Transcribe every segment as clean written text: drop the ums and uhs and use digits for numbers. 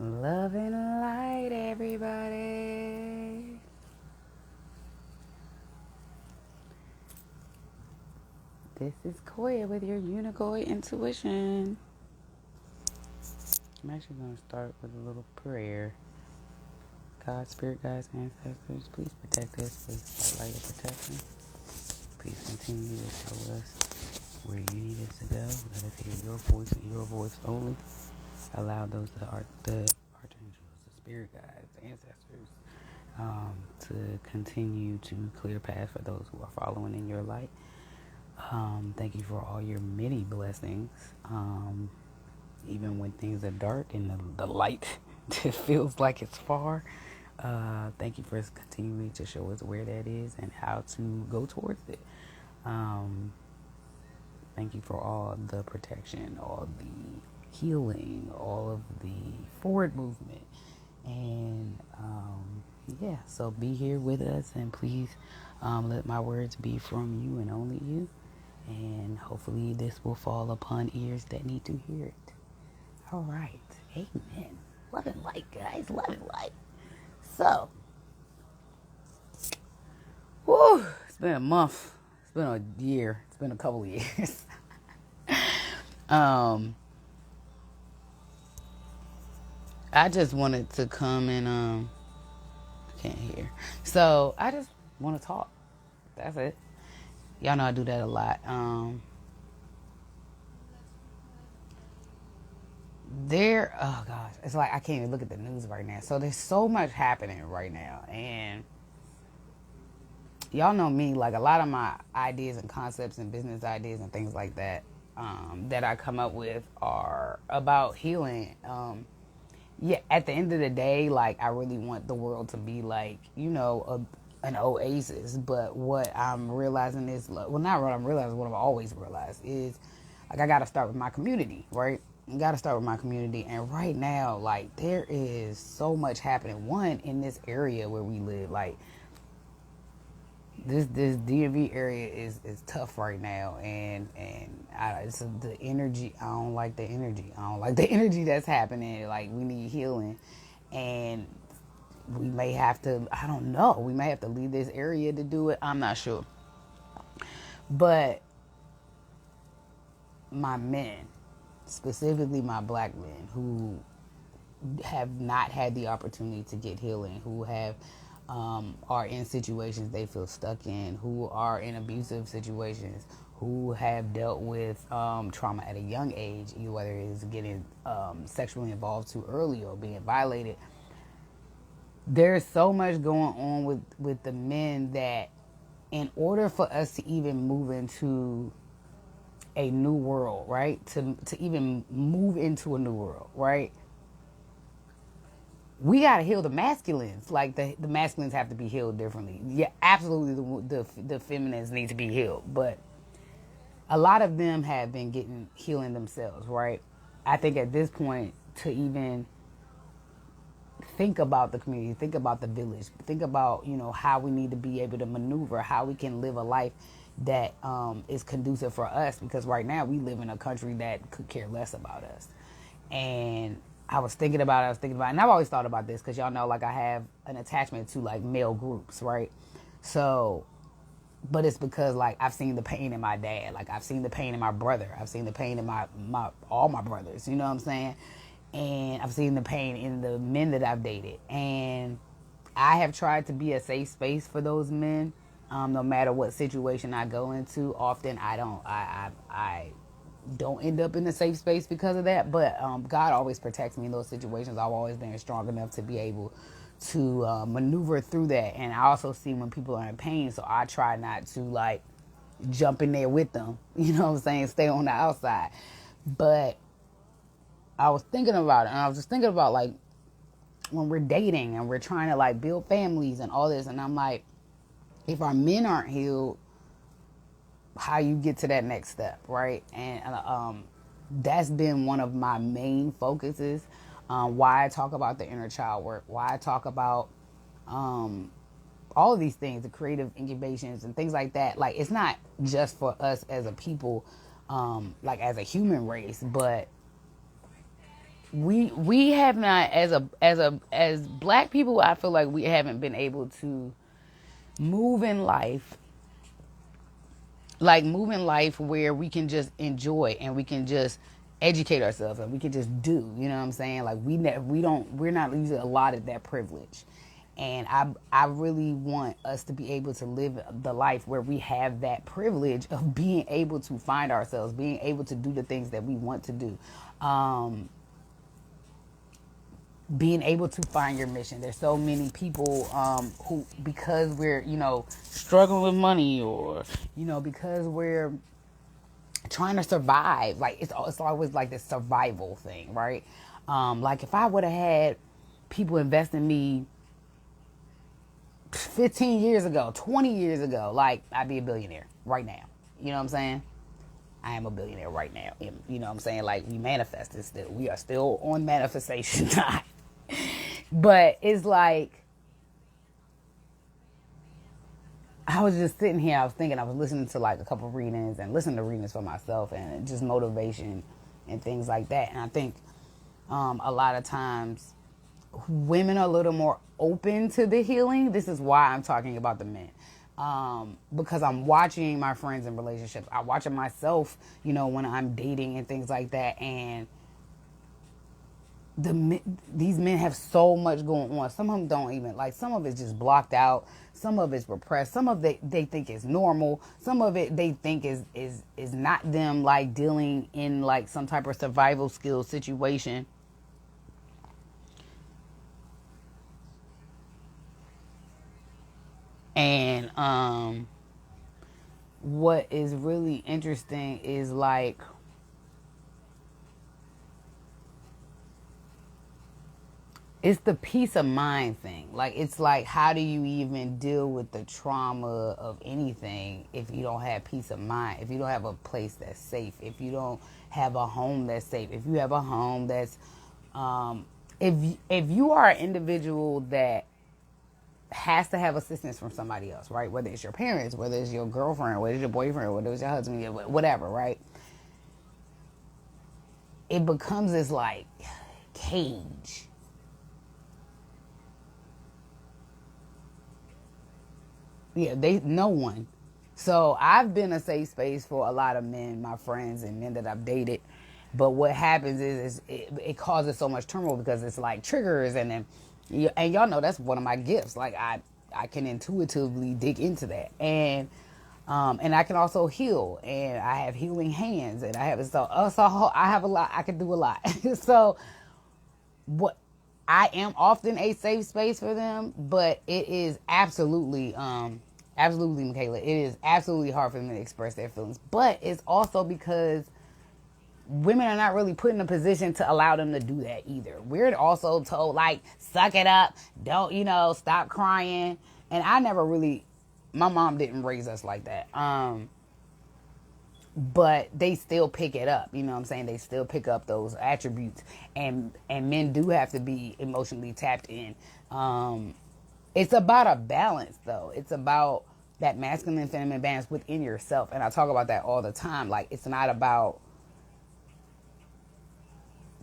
Love and light, everybody. This is Koya with your UniKOY Intuition. I'm actually going to start with a little prayer. God, Spirit, Guides, Ancestors, please protect us. Please spotlight your protection. Please continue to show us where you need us to go. Let us hear your voice and your voice only. Allow those the archangels, the spirit guides, the ancestors, to continue to clear paths for those who are following in your light. Thank you for all your many blessings. Even when things are dark and the light feels like it's far. Thank you for continuing to show us where that is and how to go towards it. Thank you for all the protection, all the healing, all of the forward movement. And so be here with us, and please let my words be from you and only you. And hopefully this will fall upon ears that need to hear it. All right. Amen. Love and light, guys. Love and light. So, whew, it's been a month. It's been a year. It's been a couple of years. I just wanted to come and can't hear. So I just want to talk. That's it. Y'all know I do that a lot. Oh gosh, it's like I can't even look at the news right now. So there's so much happening right now, and y'all know me. Like a lot of my ideas and concepts and business ideas and things like that that I come up with are about healing. Yeah, at the end of the day, like I really want the world to be like, an oasis. But what I'm realizing is, well, not what I'm realizing, what I've always realized is, like, I got to start with my community, right? I got to start with my community. And right now, like, there is so much happening. One, in this area where we live, like, this DMV area is tough right now, and it's the energy. I don't like the energy. I don't like the energy that's happening. Like, we need healing, and we may have to. I don't know. We may have to leave this area to do it. I'm not sure, but my men, specifically my black men, who have not had the opportunity to get healing, who have are in situations they feel stuck in, who are in abusive situations, who have dealt with trauma at a young age, whether it's getting sexually involved too early or being violated. There's so much going on with the men that in order for us to even move into a new world, right? To even move into a new world, right? We got to heal the masculines. Like the masculines have to be healed differently. Yeah, absolutely. The feminines need to be healed, but a lot of them have been getting healing themselves, right? I think at this point, to even think about the community, think about the village, think about how we need to be able to maneuver, how we can live a life that is conducive for us. Because right now we live in a country that could care less about us. And I was thinking about it, and I've always thought about this because y'all know, like, I have an attachment to like male groups, right? So, but it's because like I've seen the pain in my dad, like I've seen the pain in my brother, I've seen the pain in my all my brothers, you know what I'm saying? And I've seen the pain in the men that I've dated, and I have tried to be a safe space for those men. No matter what situation I go into, often I don't end up in a safe space because of that. But God always protects me in those situations. I've always been strong enough to be able to maneuver through that. And I also see when people are in pain, so I try not to like jump in there with them. You know what I'm saying? Stay on the outside. But I was thinking about it, and I was just thinking about like when we're dating and we're trying to like build families and all this, and I'm like, if our men aren't healed, how you get to that next step, right? And that's been one of my main focuses. Why I talk about the inner child work, why I talk about all of these things, the creative incubations and things like that. Like, it's not just for us as a people, like as a human race, but we have not, as black people, I feel like we haven't been able to move in life, like move in life where we can just enjoy and we can just educate ourselves and we can just do, you know what I'm saying? Like we're not usually allotted that privilege. And I really want us to be able to live the life where we have that privilege of being able to find ourselves, being able to do the things that we want to do. Being able to find your mission. There's so many people who, because we're, struggling with money, or, because we're trying to survive, like it's always like this survival thing, right? Like if I would have had people invest in me 15 years ago, 20 years ago, like I'd be a billionaire right now. You know what I'm saying? I am a billionaire right now. You know what I'm saying? Like we manifested still. We are still on manifestation time. But it's like, I was just sitting here, I was thinking, I was listening to like a couple of readings and listening to readings for myself and just motivation and things like that. And I think a lot of times women are a little more open to the healing. This is why I'm talking about the men. Because I'm watching my friends in relationships. I'm watching myself, when I'm dating and things like that. And these men have so much going on. Some of them don't even, like, some of it's just blocked out. Some of it's repressed. Some of it they think is normal. Some of it they think is not them, like dealing in like some type of survival skill situation. And what is really interesting is like, it's the peace of mind thing. Like, it's like, how do you even deal with the trauma of anything if you don't have peace of mind? If you don't have a place that's safe, if you don't have a home that's safe, if you have a home that's, if you are an individual that has to have assistance from somebody else, right? Whether it's your parents, whether it's your girlfriend, whether it's your boyfriend, whether it's your husband, whatever, right? It becomes this like cage. Yeah, no one. So I've been a safe space for a lot of men, my friends and men that I've dated. But what happens is it causes so much turmoil because it's like triggers, and then and y'all know that's one of my gifts. Like I can intuitively dig into that, and I can also heal, and I have healing hands, and I have I have a lot. I can do a lot. So what, I am often a safe space for them, but it is absolutely, Michaela, it is absolutely hard for them to express their feelings. But it's also because women are not really put in a position to allow them to do that either. We're also told, like, suck it up, don't, stop crying. And I never really, my mom didn't raise us like that. But they still pick it up, you know what I'm saying? They still pick up those attributes, and men do have to be emotionally tapped in. It's about a balance, though. It's about that masculine and feminine balance within yourself, and I talk about that all the time. Like, it's not about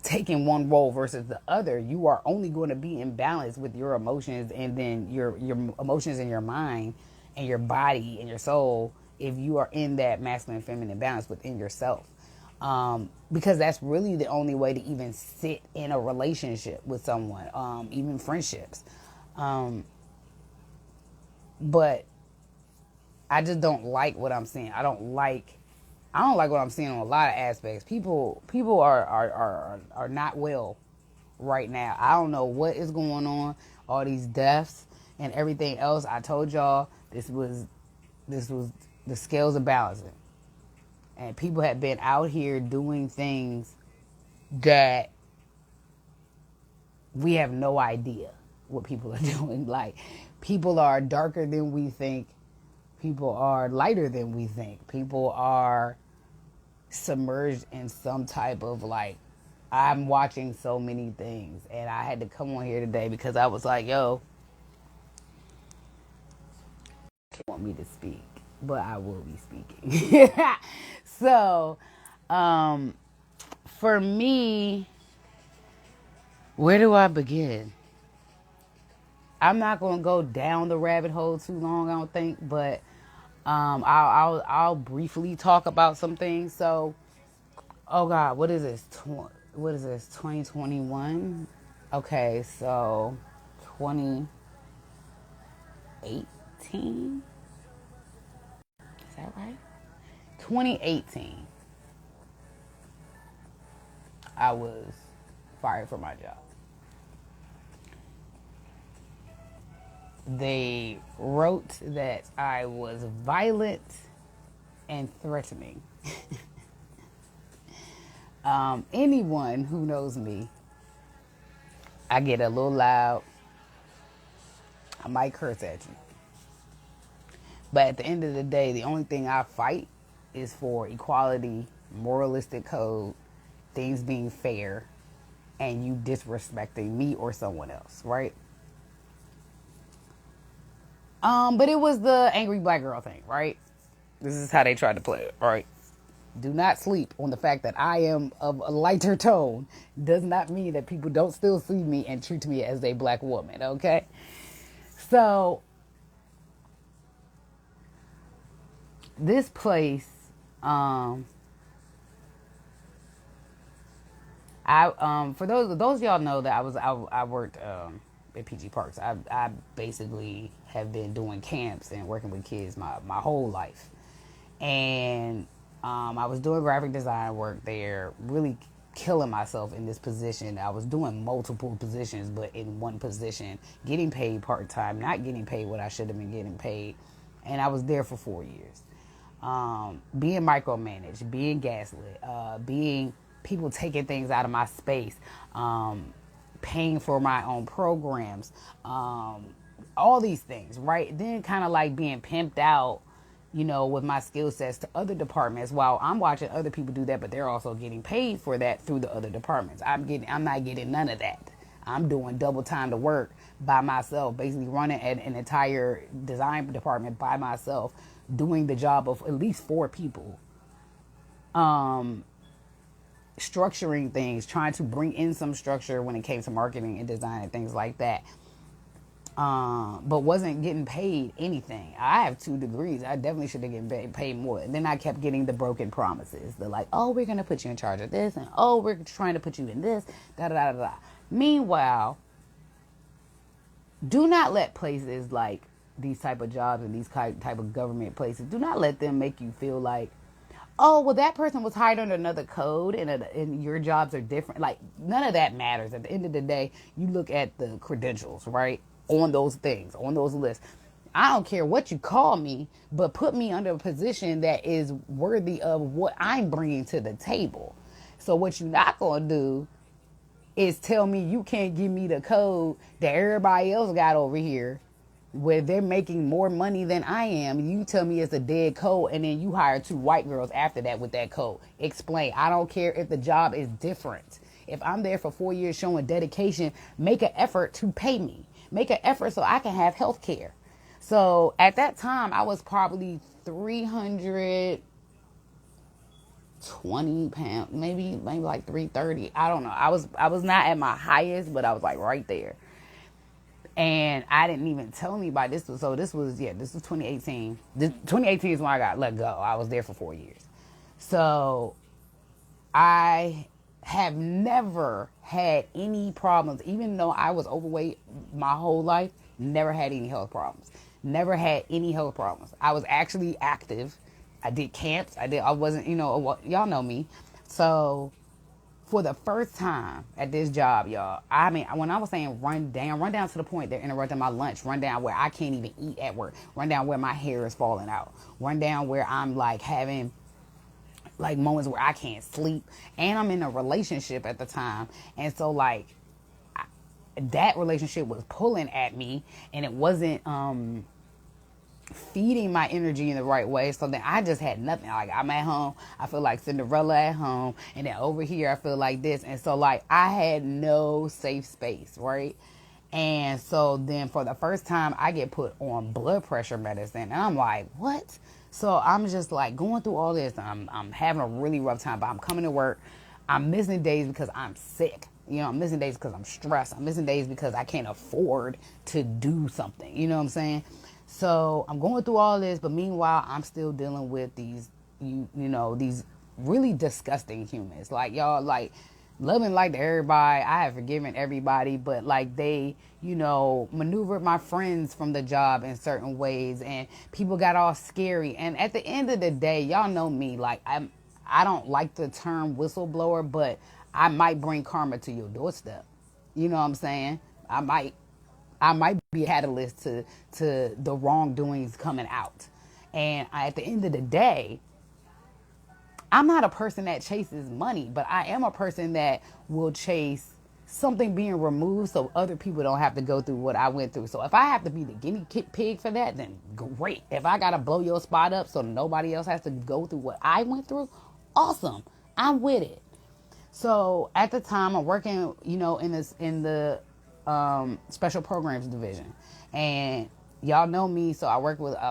taking one role versus the other. You are only going to be in balance with your emotions, and then your emotions in your mind and your body and your soul, if you are in that masculine and feminine balance within yourself. Because that's really the only way to even sit in a relationship with someone, even friendships. But I just don't like what I'm seeing. I don't like what I'm seeing on a lot of aspects. People are not well right now. I don't know what is going on. All these deaths and everything else. I told y'all this was the scales are balancing, and people have been out here doing things that we have no idea what people are doing. Like, people are darker than we think. People are lighter than we think. People are submerged in some type of, like, I'm watching so many things, and I had to come on here today because I was like, yo, they want me to speak, but I will be speaking. So, for me, Where do I begin? I'm not gonna go down the rabbit hole too long, I don't think, but I'll briefly talk about some things. So, oh God, what is this? What is this? 2021. Okay, so 2018. Is that right? 2018. I was fired from my job. They wrote that I was violent and threatening. Anyone who knows me, I get a little loud. I might curse at you. But at the end of the day, the only thing I fight is for equality, moralistic code, things being fair, and you disrespecting me or someone else, right? But it was the angry black girl thing, right? This is how they tried to play it, right? Do not sleep on the fact that I am of a lighter tone. Does not mean that people don't still see me and treat me as a black woman, okay? So, this place, for those of y'all know that I worked at PG Parks. I basically have been doing camps and working with kids my whole life, and I was doing graphic design work there, really killing myself in this position. I was doing multiple positions, but in one position, getting paid part time, not getting paid what I should have been getting paid, and I was there for 4 years. Being micromanaged, being gaslit, being people taking things out of my space, paying for my own programs, all these things, right? Then kind of like being pimped out, with my skill sets to other departments while I'm watching other people do that, but they're also getting paid for that through the other departments. I'm not getting none of that. I'm doing double time to work by myself, basically running an entire design department by myself, doing the job of at least 4 people. Structuring things, trying to bring in some structure when it came to marketing and design and things like that. But wasn't getting paid anything. I have 2 degrees. I definitely should have gotten paid more. And then I kept getting the broken promises. They're like, oh, we're going to put you in charge of this. And oh, we're trying to put you in this. Da da da da. Meanwhile, do not let places like these type of jobs and these type of government places, do not let them make you feel like, oh, well, that person was hired under another code and your jobs are different. Like, none of that matters. At the end of the day, you look at the credentials, right? On those things, on those lists. I don't care what you call me, but put me under a position that is worthy of what I'm bringing to the table. So what you're not going to do is tell me you can't give me the code that everybody else got over here where they're making more money than I am. You tell me it's a dead code, and then you hire 2 white girls after that with that code. Explain. I don't care if the job is different. If I'm there for 4 years showing dedication, make an effort to pay me. Make an effort so I can have health care. So at that time, I was probably 320 pounds, maybe like 330. I don't know. I was not at my highest, but I was like right there. And I didn't even tell anybody this was 2018. 2018 is when I got let go. I was there for 4 years. So I have never had any problems, even though I was overweight my whole life, never had any health problems. Never had any health problems. I was actually active. I did camps. I wasn't, y'all know me. So for the first time at this job, y'all, I mean, when I was saying run down to the point they're interrupting my lunch, run down where I can't even eat at work, run down where my hair is falling out, run down where I'm like having like moments where I can't sleep, and I'm in a relationship at the time. And so like that relationship was pulling at me, and it wasn't feeding my energy in the right way. So then I just had nothing. Like, I'm at home, I feel like Cinderella at home, and then over here I feel like this. And so like I had no safe space, right? And so then for the first time I get put on blood pressure medicine, and I'm like, what? So I'm just like going through all this. I'm having a really rough time, but I'm coming to work. I'm missing days because I'm sick. You know, I'm missing days because I'm stressed. I'm missing days because I can't afford to do something. You know what I'm saying? So I'm going through all this, but meanwhile, I'm still dealing with these, these really disgusting humans. Like, y'all, like, loving like everybody. I have forgiven everybody, but like they, maneuvered my friends from the job in certain ways, and people got all scary. And at the end of the day, y'all know me. Like, I don't like the term whistleblower, but I might bring karma to your doorstep. You know what I'm saying? I might be a catalyst to the wrongdoings coming out. And at the end of the day, I'm not a person that chases money, but I am a person that will chase something being removed so other people don't have to go through what I went through. So if I have to be the guinea pig for that, then great. If I got to blow your spot up so nobody else has to go through what I went through, awesome. I'm with it. So at the time, I'm working, in the special programs division, and y'all know me. So I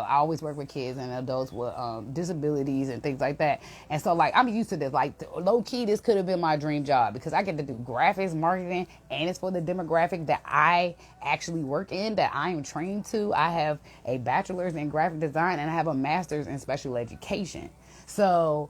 always work with kids and adults with disabilities and things like that. And so, like, I'm used to this. Like, low key, this could have been my dream job because I get to do graphics, marketing, and it's for the demographic that I actually work in, that I am trained to. I have a bachelor's in graphic design and I have a master's in special education. So,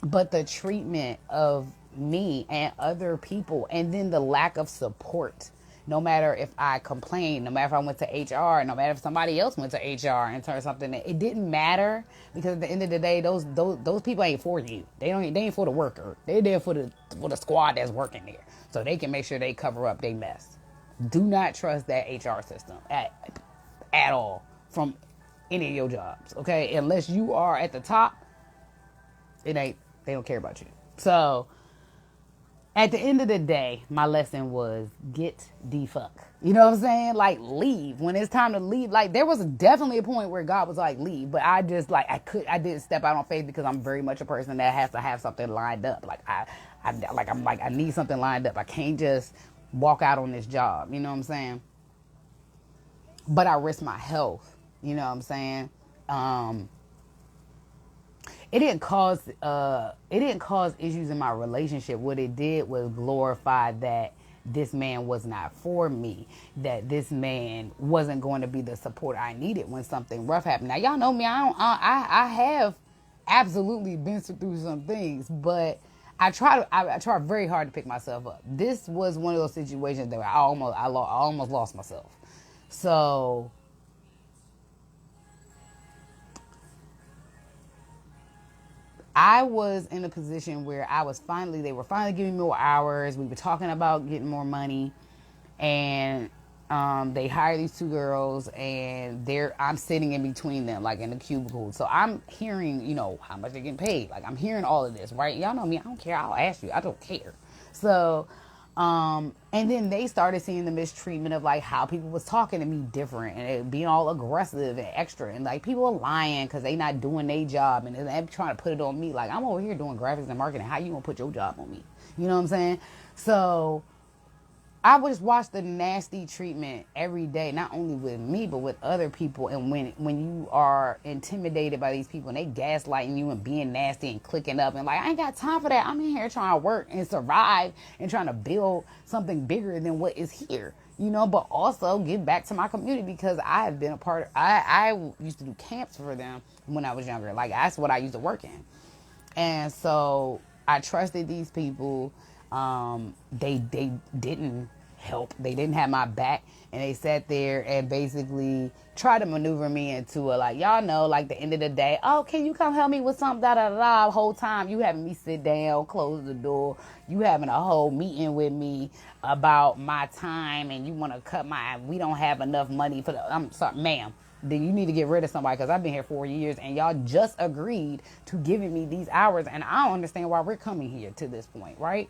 but the treatment of me and other people, and then the lack of support, no matter if I complained, no matter if I went to HR, no matter if somebody else went to HR and turned something in, it didn't matter, because at the end of the day, those people ain't for you. They ain't for the worker. They're there for the squad that's working there, so they can make sure they cover up their mess. Do not trust that HR system at all from any of your jobs, okay? Unless you are at the top, they don't care about you. So at the end of the day, my lesson was get the fuck. You know what I'm saying? Like, leave. When it's time to leave, like, there was definitely a point where God was like, leave. But I just, like, I didn't step out on faith because I'm very much a person that has to have something lined up. Like, I need something lined up. I can't just walk out on this job. You know what I'm saying? But I risk my health. You know what I'm saying? It didn't cause issues in my relationship. What it did was glorify that this man was not for me, that this man wasn't going to be the support I needed when something rough happened. Now, y'all know me. I have absolutely been through some things, but I try very hard to pick myself up. This was one of those situations that I almost lost myself. So I was in a position where they were finally giving me more hours. We were talking about getting more money, and they hired these two girls, and I'm sitting in between them, like in a cubicle. So I'm hearing, how much they're getting paid. Like, I'm hearing all of this, right? Y'all know me. I don't care. I'll ask you. I don't care. So, and then they started seeing the mistreatment of, like, how people was talking to me different, and it being all aggressive and extra, and like people are lying because they not doing their job, and they're trying to put it on me. Like, I'm over here doing graphics and marketing. How you gonna put your job on me? You know what I'm saying? So I would just watch the nasty treatment every day, not only with me, but with other people. And when you are intimidated by these people and they gaslighting you and being nasty and clicking up and like, I ain't got time for that. I'm in here trying to work and survive and trying to build something bigger than what is here, but also give back to my community, because I have been I used to do camps for them when I was younger. Like, that's what I used to work in. And so I trusted these people. They didn't help. They didn't have my back, and they sat there and basically tried to maneuver me into like, y'all know, like, the end of the day, oh, can you come help me with something, da da da. The whole time you having me sit down, close the door, you having a whole meeting with me about my time, and you want to we don't have enough money for I'm sorry, ma'am. Then you need to get rid of somebody, because I've been here 4 years and y'all just agreed to giving me these hours, and I don't understand why we're coming here to this point, right?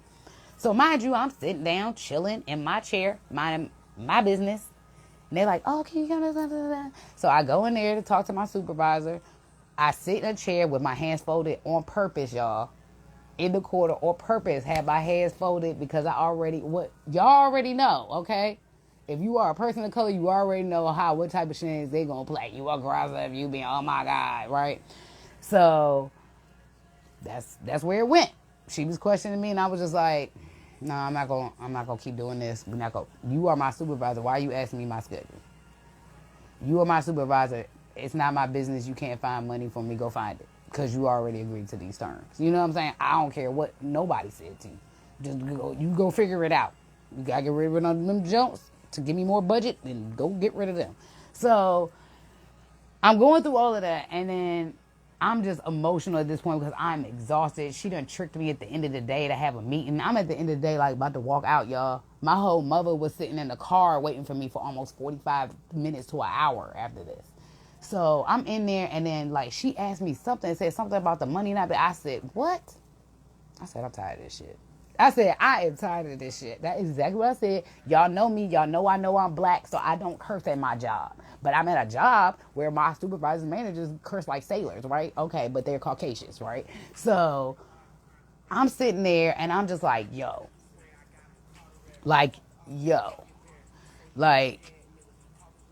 So mind you, I'm sitting down, chilling in my chair, minding my business. And they're like, oh, can you come? So I go in there to talk to my supervisor. I sit in a chair with my hands folded on purpose, y'all. In the corner, on purpose, have my hands folded, because y'all already know, okay? If you are a person of color, you already know what type of shenanigans they gonna play. You aggressive, you being, oh my God, right? So that's where it went. she was questioning me, and I was just like, no, I'm not gonna keep doing this. We're not gonna. You are my supervisor. Why are you asking me my schedule? You are my supervisor. It's not my business. You can't find money for me. Go find it, because you already agreed to these terms. You know what I'm saying? I don't care what nobody said to you. Just go. You go figure it out. You gotta get rid of them jumps to give me more budget, then go get rid of them. So I'm going through all of that, and then I'm just emotional at this point because I'm exhausted. She done tricked me at the end of the day to have a meeting. I'm at the end of the day like about to walk out, y'all. My whole mother was sitting in the car waiting for me for almost 45 minutes to an hour after this. So I'm in there, and then like she asked me something, said something about the money not. I said, what? I said, I'm tired of this shit. I said, I am tired of this shit. That's exactly what I said. Y'all know me. Y'all know I know I'm black, so I don't curse at my job. But I'm at a job where my supervisors and managers curse like sailors, right? Okay, but they're Caucasians, right? So I'm sitting there, and I'm just like, yo. Like,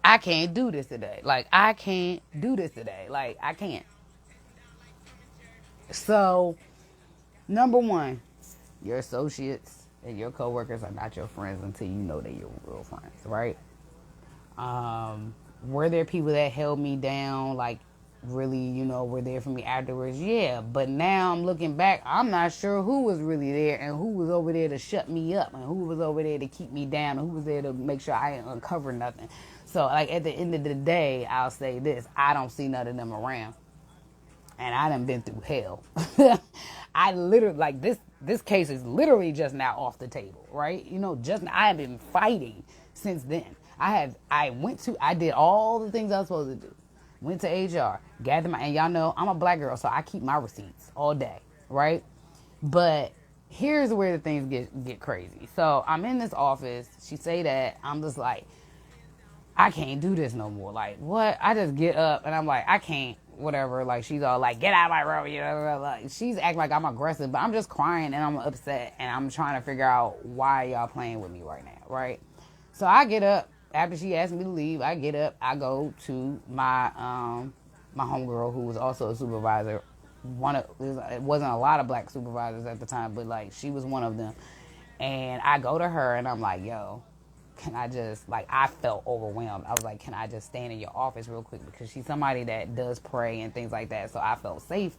I can't do this today. Like, I can't do this today. Like, I can't. So, number one, your associates and your coworkers are not your friends until you know they're your real friends, right? Were there people that held me down, like really, were there for me afterwards? Yeah, but now I'm looking back, I'm not sure who was really there and who was over there to shut me up and who was over there to keep me down and who was there to make sure I didn't uncover nothing. So, like, at the end of the day, I'll say this, I don't see none of them around. And I done been through hell. I literally, like, this case is literally just now off the table, right? I have been fighting since then. I did all the things I was supposed to do. Went to HR, gathered and y'all know I'm a black girl, so I keep my receipts all day, right? But here's where the things get crazy. So I'm in this office. She say that. I'm just like, I can't do this no more. Like, what? I just get up and I'm like, I can't, whatever. Like, she's all like, get out of my room. Like, she's acting like I'm aggressive, but I'm just crying and I'm upset and I'm trying to figure out why y'all playing with me right now, right? So I get up after she asked me to leave. I get up, I go to my my homegirl who was also a supervisor. It wasn't a lot of black supervisors at the time, but like she was one of them. And I go to her and I'm like, yo, can I just, like, I felt overwhelmed. I was like, can I just stand in your office real quick? Because she's somebody that does pray and things like that. So I felt safe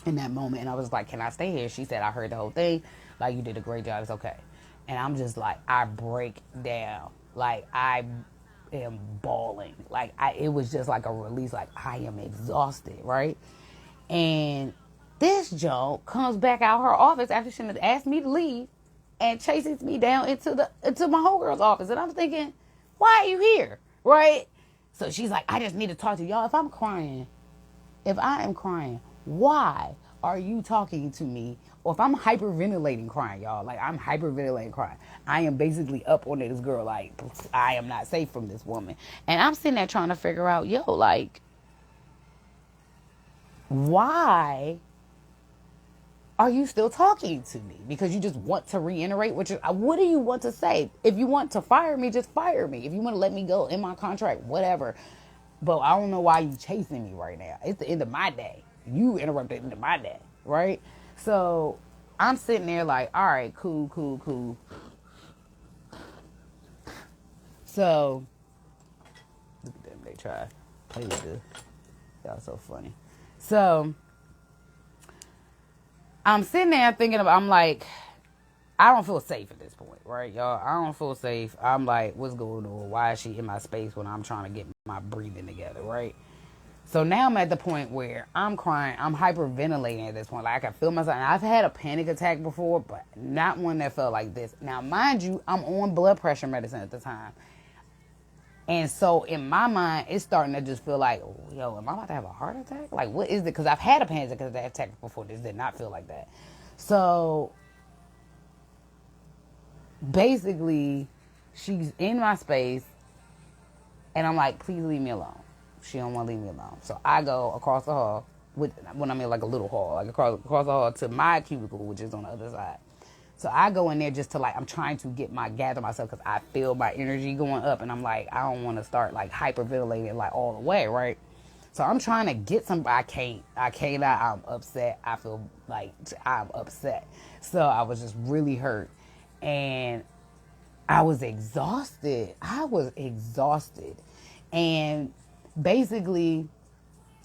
in that moment. And I was like, can I stay here? She said, I heard the whole thing. Like, you did a great job. It's okay. And I'm just like, I break down. Like, I am bawling. Like, it was just like a release. Like, I am exhausted, right? And this Joe comes back out her office after she had asked me to leave and chases me down into my homegirl's office. And I'm thinking, why are you here? Right? So she's like, I just need to talk to y'all. If I am crying, why are you talking to me? Or if I'm hyperventilating crying, y'all, like I'm hyperventilating crying, I am basically up on this girl, like I am not safe from this woman. And I'm sitting there trying to figure out, yo, like, why are you still talking to me? Because you just want to reiterate what do you want to say? If you want to fire me, just fire me. If you want to let me go in my contract, whatever. But I don't know why you chasing me right now. It's the end of my day. You interrupted the end of my day, right? So I'm sitting there like, all right, cool. So look at them, they try to play with this. Y'all so funny. So I'm sitting there thinking I'm like, I don't feel safe at this point, right, y'all? I don't feel safe. I'm like, what's going on? Why is she in my space when I'm trying to get my breathing together, right? So now I'm at the point where I'm crying. I'm hyperventilating at this point. Like, I can feel myself. And I've had a panic attack before, but not one that felt like this. Now, mind you, I'm on blood pressure medicine at the time. And so in my mind, it's starting to just feel like, yo, am I about to have a heart attack? Like, what is it? Because I've had a panic attack before. This did not feel like that. So basically, she's in my space, and I'm like, please leave me alone. She don't want to leave me alone. So I go across the hall, when I'm in like a little hall, like across the hall to my cubicle, which is on the other side. So I go in there just to, like, I'm trying to gather myself because I feel my energy going up. And I'm like, I don't want to start, like, hyperventilating, like, all the way, right? So I'm trying to get somebody. I cannot. I'm upset. I feel like I'm upset. So I was just really hurt. And I was exhausted. And basically,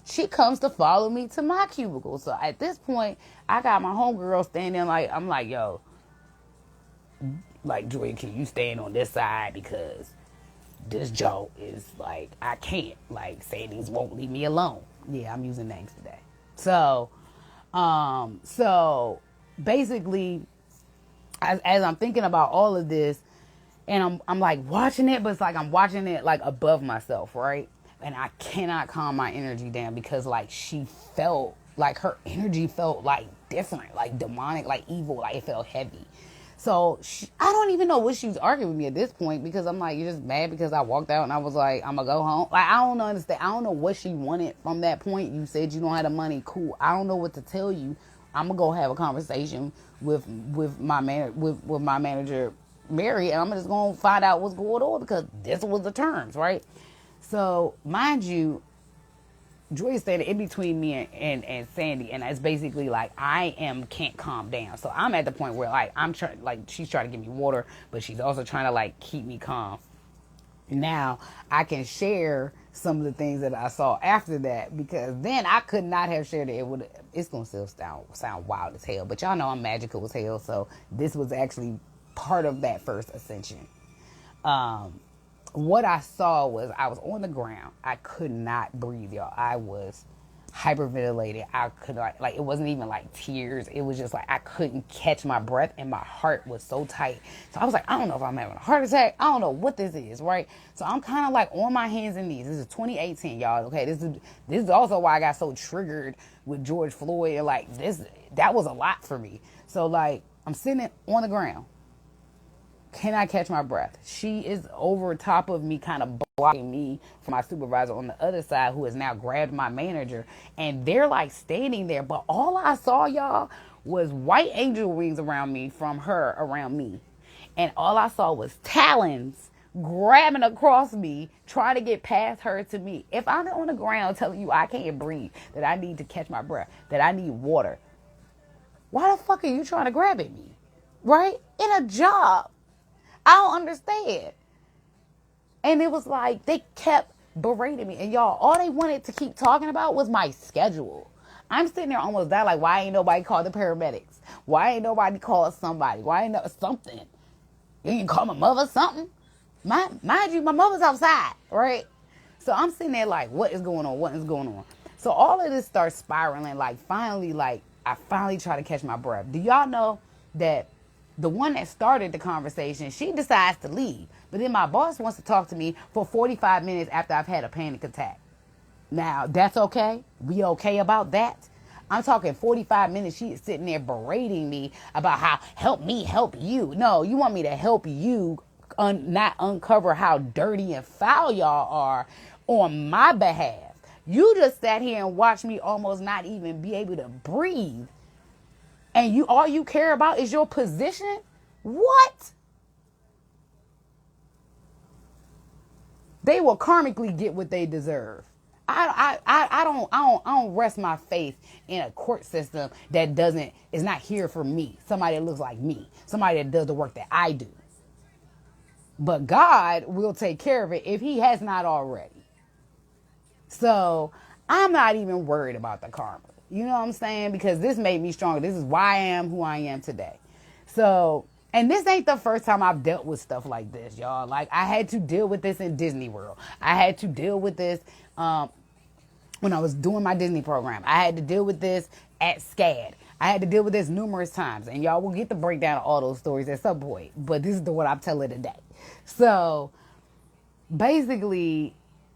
she comes to follow me to my cubicle. So at this point, I got my homegirl standing like, I'm like, yo, like, Joy, can you stand on this side? Because this joke is like, I can't. Like, Sadie's won't leave me alone. Yeah, I'm using names today. So basically, as I'm thinking about all of this, and I'm like watching it, but it's like I'm watching it like above myself, right? And I cannot calm my energy down because like she felt like her energy felt like different, like demonic, like evil, like it felt heavy. So I don't even know what she was arguing with me at this point, because I'm like, you're just mad because I walked out and I was like, I'm gonna go home. Like, I don't understand. I don't know what she wanted from that point. You said you don't have the money. Cool. I don't know what to tell you. I'm gonna go have a conversation with my manager, Mary, and I'm just gonna find out what's going on, because this was the terms, right? So mind you, Joy is standing in between me and Sandy, and it's basically like can't calm down. So I'm at the point where like I'm trying, like she's trying to give me water, but she's also trying to like keep me calm. Now I can share some of the things that I saw after that, because then I could not have shared it. It's gonna still sound wild as hell, but y'all know I'm magical as hell. So this was actually part of that first ascension. What I saw was I was on the ground. I could not breathe, y'all. I was hyperventilated. I could not, like, it wasn't even like tears. It was just like I couldn't catch my breath, and my heart was so tight. So I was like, I don't know if I'm having a heart attack. I don't know what this is, right? So I'm kind of like on my hands and knees. This is 2018, y'all. Okay, this is also why I got so triggered with George Floyd, and like that was a lot for me. So like I'm sitting on the ground. Can I catch my breath? She is over top of me, kind of blocking me from my supervisor on the other side, who has now grabbed my manager. And they're like standing there. But all I saw, y'all, was white angel wings around me from her around me. And all I saw was talons grabbing across me, trying to get past her to me. If I'm on the ground telling you I can't breathe, that I need to catch my breath, that I need water, why the fuck are you trying to grab at me? Right? In a job. I don't understand. And it was like they kept berating me. And y'all, all they wanted to keep talking about was my schedule. I'm sitting there almost dying, like, why ain't nobody called the paramedics? Why ain't nobody called somebody? Why ain't something? You can call my mother something? Mind you, my mother's outside, right? So I'm sitting there like, what is going on? What is going on? So all of this starts spiraling. Like, I finally try to catch my breath. Do y'all know that the one that started the conversation, she decides to leave. But then my boss wants to talk to me for 45 minutes after I've had a panic attack. Now, that's okay. We okay about that? I'm talking 45 minutes. She is sitting there berating me about how, help me help you. No, you want me to help you not uncover how dirty and foul y'all are on my behalf. You just sat here and watched me almost not even be able to breathe. And all you care about is your position? What? They will karmically get what they deserve. I don't rest my faith in a court system that is not here for me. Somebody that looks like me. Somebody that does the work that I do. But God will take care of it if he has not already. So I'm not even worried about the karma. You know what I'm saying? Because this made me stronger. This is why I am who I am today. So, and this ain't the first time I've dealt with stuff like this, y'all. Like, I had to deal with this in Disney World. I had to deal with this when I was doing my Disney program. I had to deal with this at SCAD. I had to deal with this numerous times. And y'all will get the breakdown of all those stories at some point. But this is the one I'm telling today. So, basically,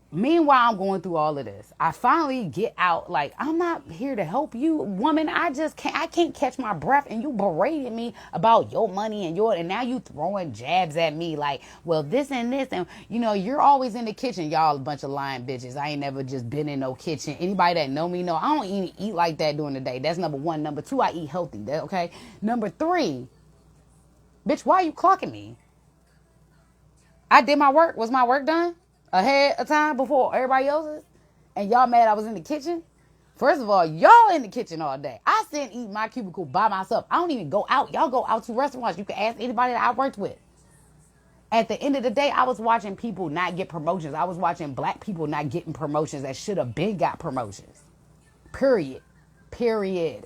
meanwhile, I'm going through all of this. I finally get out, like, I'm not here to help you, woman. I can't catch my breath, and you berated me about your money and now you throwing jabs at me like, well, this and this, and you're always in the kitchen. Y'all a bunch of lying bitches. I ain't never just been in no kitchen. Anybody that know me know I don't even eat like that during the day. That's number one. Number two, I eat healthy. Okay. Number three, bitch, why are you clocking me? I did my work. Was my work done ahead of time before everybody else's? and y'all mad I was in the kitchen? First of all, y'all in the kitchen all day. I sit and eat my cubicle by myself. I don't even go out. Y'all go out to restaurants. You can ask anybody that I worked with. At the end of the day, I was watching people not get promotions. I was watching black people not getting promotions that should have been got promotions. Period. Period.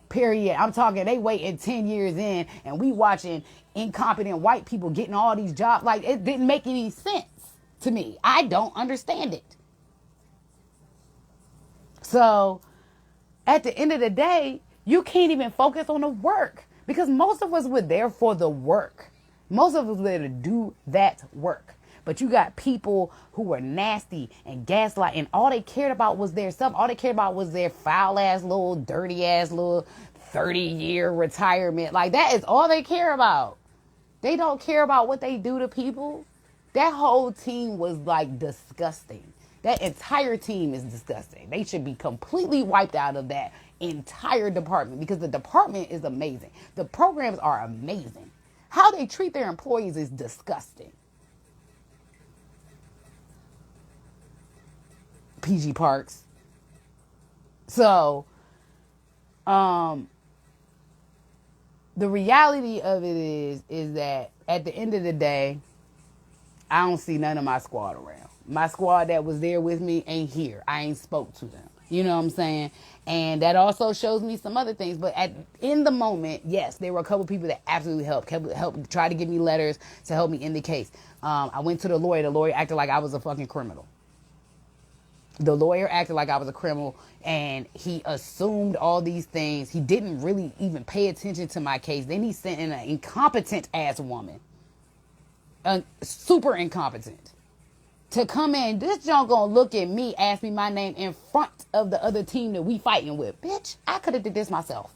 Period. I'm talking they waiting 10 years in and we watching incompetent white people getting all these jobs. Like, it didn't make any sense to me. I don't understand it. So at the end of the day, you can't even focus on the work because most of us were there for the work. Most of us were there to do that work. But you got people who were nasty and gaslight, and all they cared about was their stuff. All they cared about was their foul ass little, dirty ass little 30-year retirement. Like, that is all they care about. They don't care about what they do to people. That whole team was like disgusting. That entire team is disgusting. They should be completely wiped out of that entire department because the department is amazing. The programs are amazing. How they treat their employees is disgusting. PG Parks. So, the reality of it is that at the end of the day, I don't see none of my squad around. My squad that was there with me ain't here. I ain't spoke to them. You know what I'm saying? And that also shows me some other things. But in the moment, yes, there were a couple people that absolutely helped try to give me letters to help me in the case. I went to the lawyer. The lawyer acted like I was a fucking criminal. The lawyer acted like I was a criminal, and he assumed all these things. He didn't really even pay attention to my case. Then he sent in an incompetent ass woman, super incompetent, to come in. This junk gonna look at me, ask me my name in front of the other team that we fighting with. Bitch, I could have did this myself.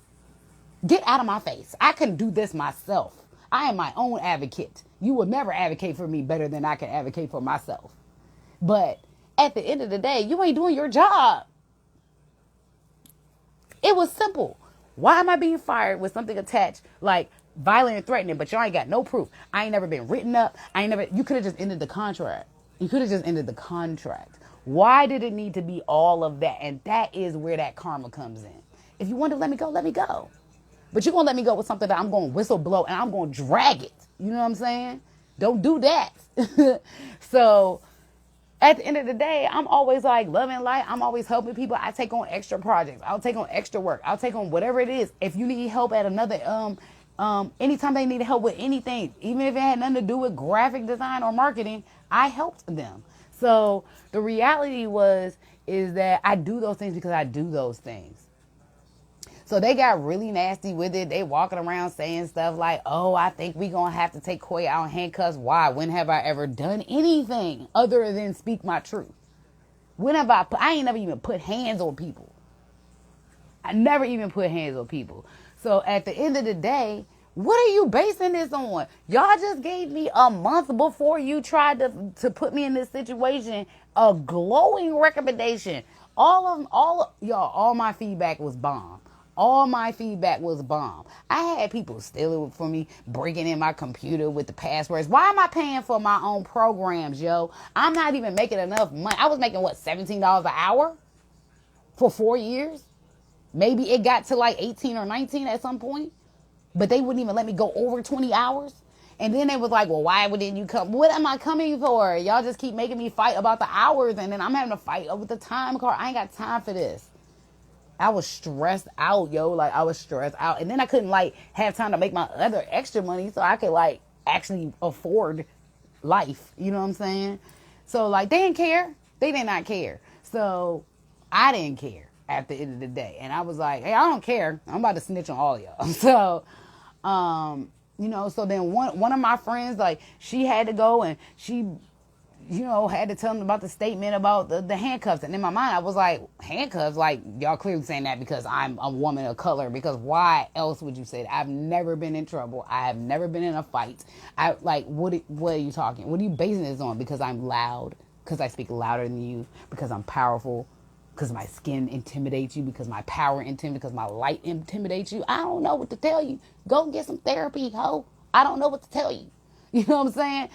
Get out of my face. I can do this myself. I am my own advocate. You will never advocate for me better than I can advocate for myself. But at the end of the day, you ain't doing your job. It was simple. Why am I being fired with something attached like violent and threatening, but y'all ain't got no proof? I ain't never been written up. You could have just ended the contract. You could have just ended the contract. Why did it need to be all of that? And that is where that karma comes in. If you want to let me go, let me go. But you're going to let me go with something that I'm going to whistle blow and I'm going to drag it. You know what I'm saying? Don't do that. So at the end of the day, I'm always like loving life. I'm always helping people. I take on extra projects. I'll take on extra work. I'll take on whatever it is. If you need help at another, anytime they need help with anything, even if it had nothing to do with graphic design or marketing, I helped them. So the reality is that I do those things because I do those things. So they got really nasty with it. They walking around saying stuff like, oh, I think we going to have to take Koy out in handcuffs. Why? When have I ever done anything other than speak my truth? When have I ain't never even put hands on people. I never even put hands on people. So at the end of the day, what are you basing this on? Y'all just gave me a month before you tried to put me in this situation a glowing recommendation. All my feedback was bomb. All my feedback was bomb. I had people stealing from me, breaking in my computer with the passwords. Why am I paying for my own programs, yo? I'm not even making enough money. I was making, $17 an hour for 4 years? Maybe it got to like 18 or 19 at some point. But they wouldn't even let me go over 20 hours. And then they was like, well, why wouldn't you come? What am I coming for? Y'all just keep making me fight about the hours. And then I'm having to fight over the time card. I ain't got time for this. I was stressed out, yo. Like, I was stressed out. And then I couldn't, have time to make my other extra money so I could, actually afford life. You know what I'm saying? So, they didn't care. They did not care. So, I didn't care at the end of the day. And I was like, hey, I don't care. I'm about to snitch on all of y'all. So, so then one of my friends, she had to go and she, had to tell them about the statement about the handcuffs. And in my mind, I was like, handcuffs? Y'all clearly saying that because I'm a woman of color. Because why else would you say that? I've never been in trouble. I have never been in a fight. What are you talking? What are you basing this on? Because I'm loud? Because I speak louder than you? Because I'm powerful? Because my skin intimidates you? Because my power intimidates? Because my light intimidates you? I don't know what to tell you. Go get some therapy, ho. I don't know what to tell you. You know what I'm saying?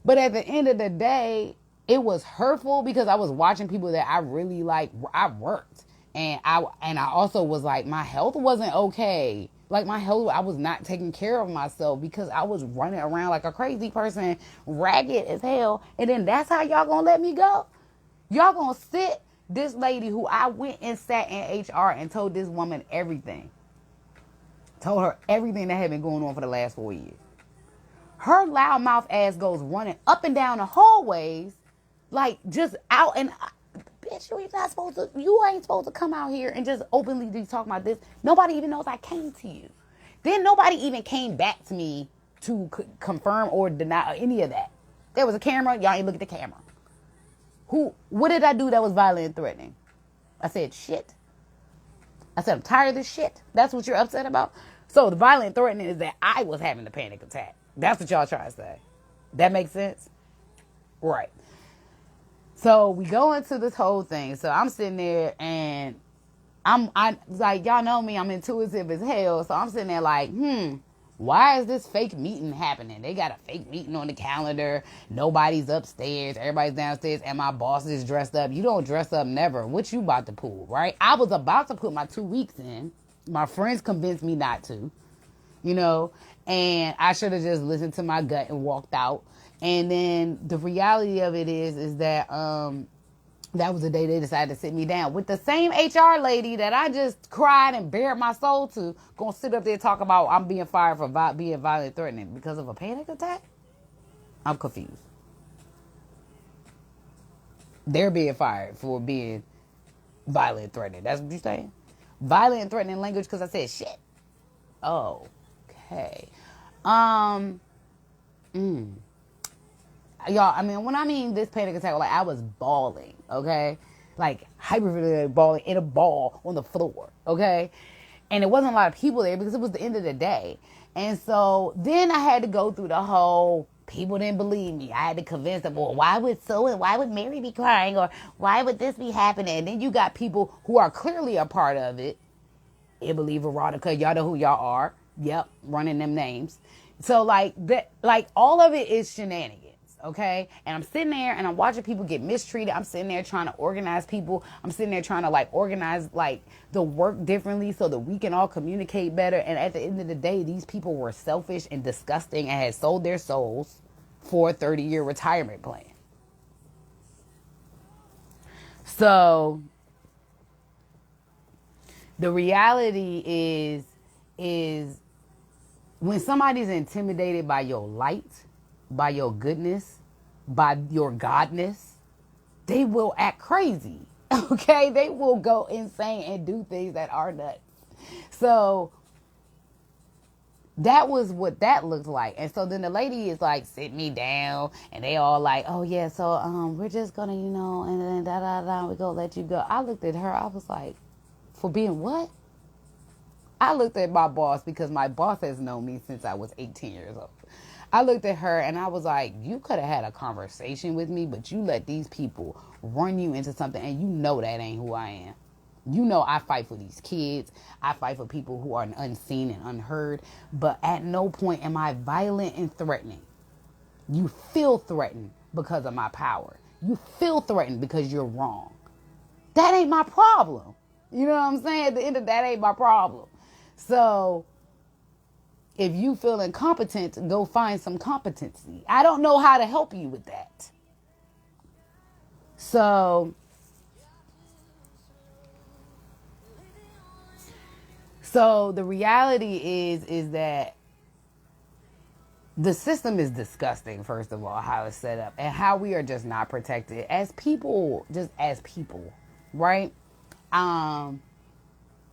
But at the end of the day, it was hurtful because I was watching people that I really like. I worked, and I also was like, my health wasn't okay. Like my health, I was not taking care of myself because I was running around like a crazy person, ragged as hell. And then that's how y'all gonna let me go? Y'all gonna sit this lady who I went and sat in HR and told this woman everything. Told her everything that had been going on for the last 4 years. Her loudmouth ass goes running up and down the hallways, like just out and bitch, you ain't supposed to come out here and just openly be talking about this. Nobody even knows I came to you. Then nobody even came back to me to confirm or deny any of that. There was a camera, y'all ain't look at the camera. What did I do that was violent and threatening? I said shit. I said I'm tired of this shit. That's what you're upset about? So the violent and threatening is that I was having a panic attack. That's what y'all trying to say. That makes sense? Right. So we go into this whole thing. So I'm sitting there and I like, y'all know me, I'm intuitive as hell. So I'm sitting there like, why is this fake meeting happening? They got a fake meeting on the calendar. Nobody's upstairs. Everybody's downstairs. And my boss is dressed up. You don't dress up never. What you about to pull, right? I was about to put my 2 weeks in. My friends convinced me not to, and I should have just listened to my gut and walked out. And then the reality of it is that that was the day they decided to sit me down with the same HR lady that I just cried and bared my soul to, gonna sit up there and talk about I'm being fired for being violent and threatening because of a panic attack. I'm confused. They're being fired for being violent and threatening. That's what you're saying? Violent and threatening language because I said shit. Oh, okay. Y'all, I mean, when I mean this panic attack, like I was bawling, okay? Like hyperventilating, bawling in a ball on the floor, okay? And it wasn't a lot of people there because it was the end of the day. And so then I had to go through the whole, people didn't believe me. I had to convince them, well, why would Mary be crying? Or why would this be happening? And then you got people who are clearly a part of it. I believe Veronica, y'all know who y'all are. Yep, running them names. So like that, like all of it is shenanigans. Okay. And I'm sitting there and I'm watching people get mistreated. I'm sitting there trying to organize people. I'm sitting there trying to like organize like the work differently so that we can all communicate better. And at the end of the day, these people were selfish and disgusting and had sold their souls for a 30-year retirement plan. So the reality is when somebody's intimidated by your light, by your goodness, by your godness, they will act crazy. Okay? They will go insane and do things that are nuts. So that was what that looked like. And so then the lady is like, sit me down. And they all like, oh yeah, so we're just gonna, and then we're gonna let you go. I looked at her, I was like, for being what? I looked at my boss because my boss has known me since I was 18 years old. I looked at her and I was like, you could have had a conversation with me, but you let these people run you into something and you know that ain't who I am. You know I fight for these kids. I fight for people who are unseen and unheard. But at no point am I violent and threatening. You feel threatened because of my power. You feel threatened because you're wrong. That ain't my problem. You know what I'm saying? At the end of that ain't my problem. So if you feel incompetent, go find some competency. I don't know how to help you with that. So the reality is that the system is disgusting, first of all, how it's set up and how we are just not protected as people, right?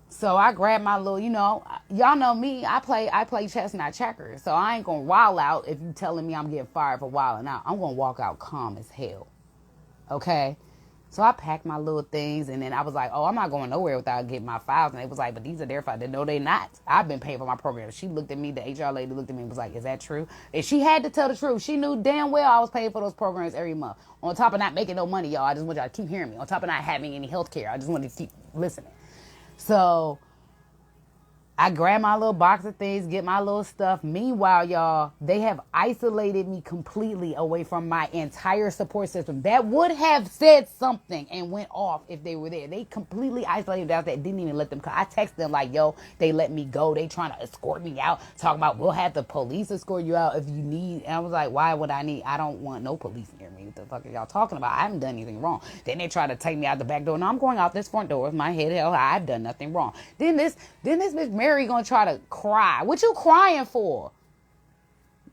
So I grabbed my little, y'all know me, I play chess, not checkers. So I ain't gonna wild out if you telling me I'm getting fired for wilding out. I'm gonna walk out calm as hell. Okay? So I packed my little things and then I was like, oh, I'm not going nowhere without getting my files. And they was like, but these are their files. No, they not. I've been paying for my program. She looked at me, the HR lady looked at me and was like, is that true? And she had to tell the truth. She knew damn well I was paying for those programs every month. On top of not making no money, y'all. I just want y'all to keep hearing me. On top of not having any health care. I just wanted to keep listening. So I grab my little box of things, get my little stuff. Meanwhile, y'all, they have isolated me completely away from my entire support system that would have said something and went off if they were there. They completely isolated out that didn't even let them come. I text them like, yo, they let me go. They trying to escort me out. Talking about, we'll have the police escort you out if you need. And I was like, why would I need? I don't want no police near me. What the fuck are y'all talking about? I haven't done anything wrong. Then they try to take me out the back door. No, I'm going out this front door with my head held high. I've done nothing wrong. Then this bitch Mary gonna try to cry. What you crying for?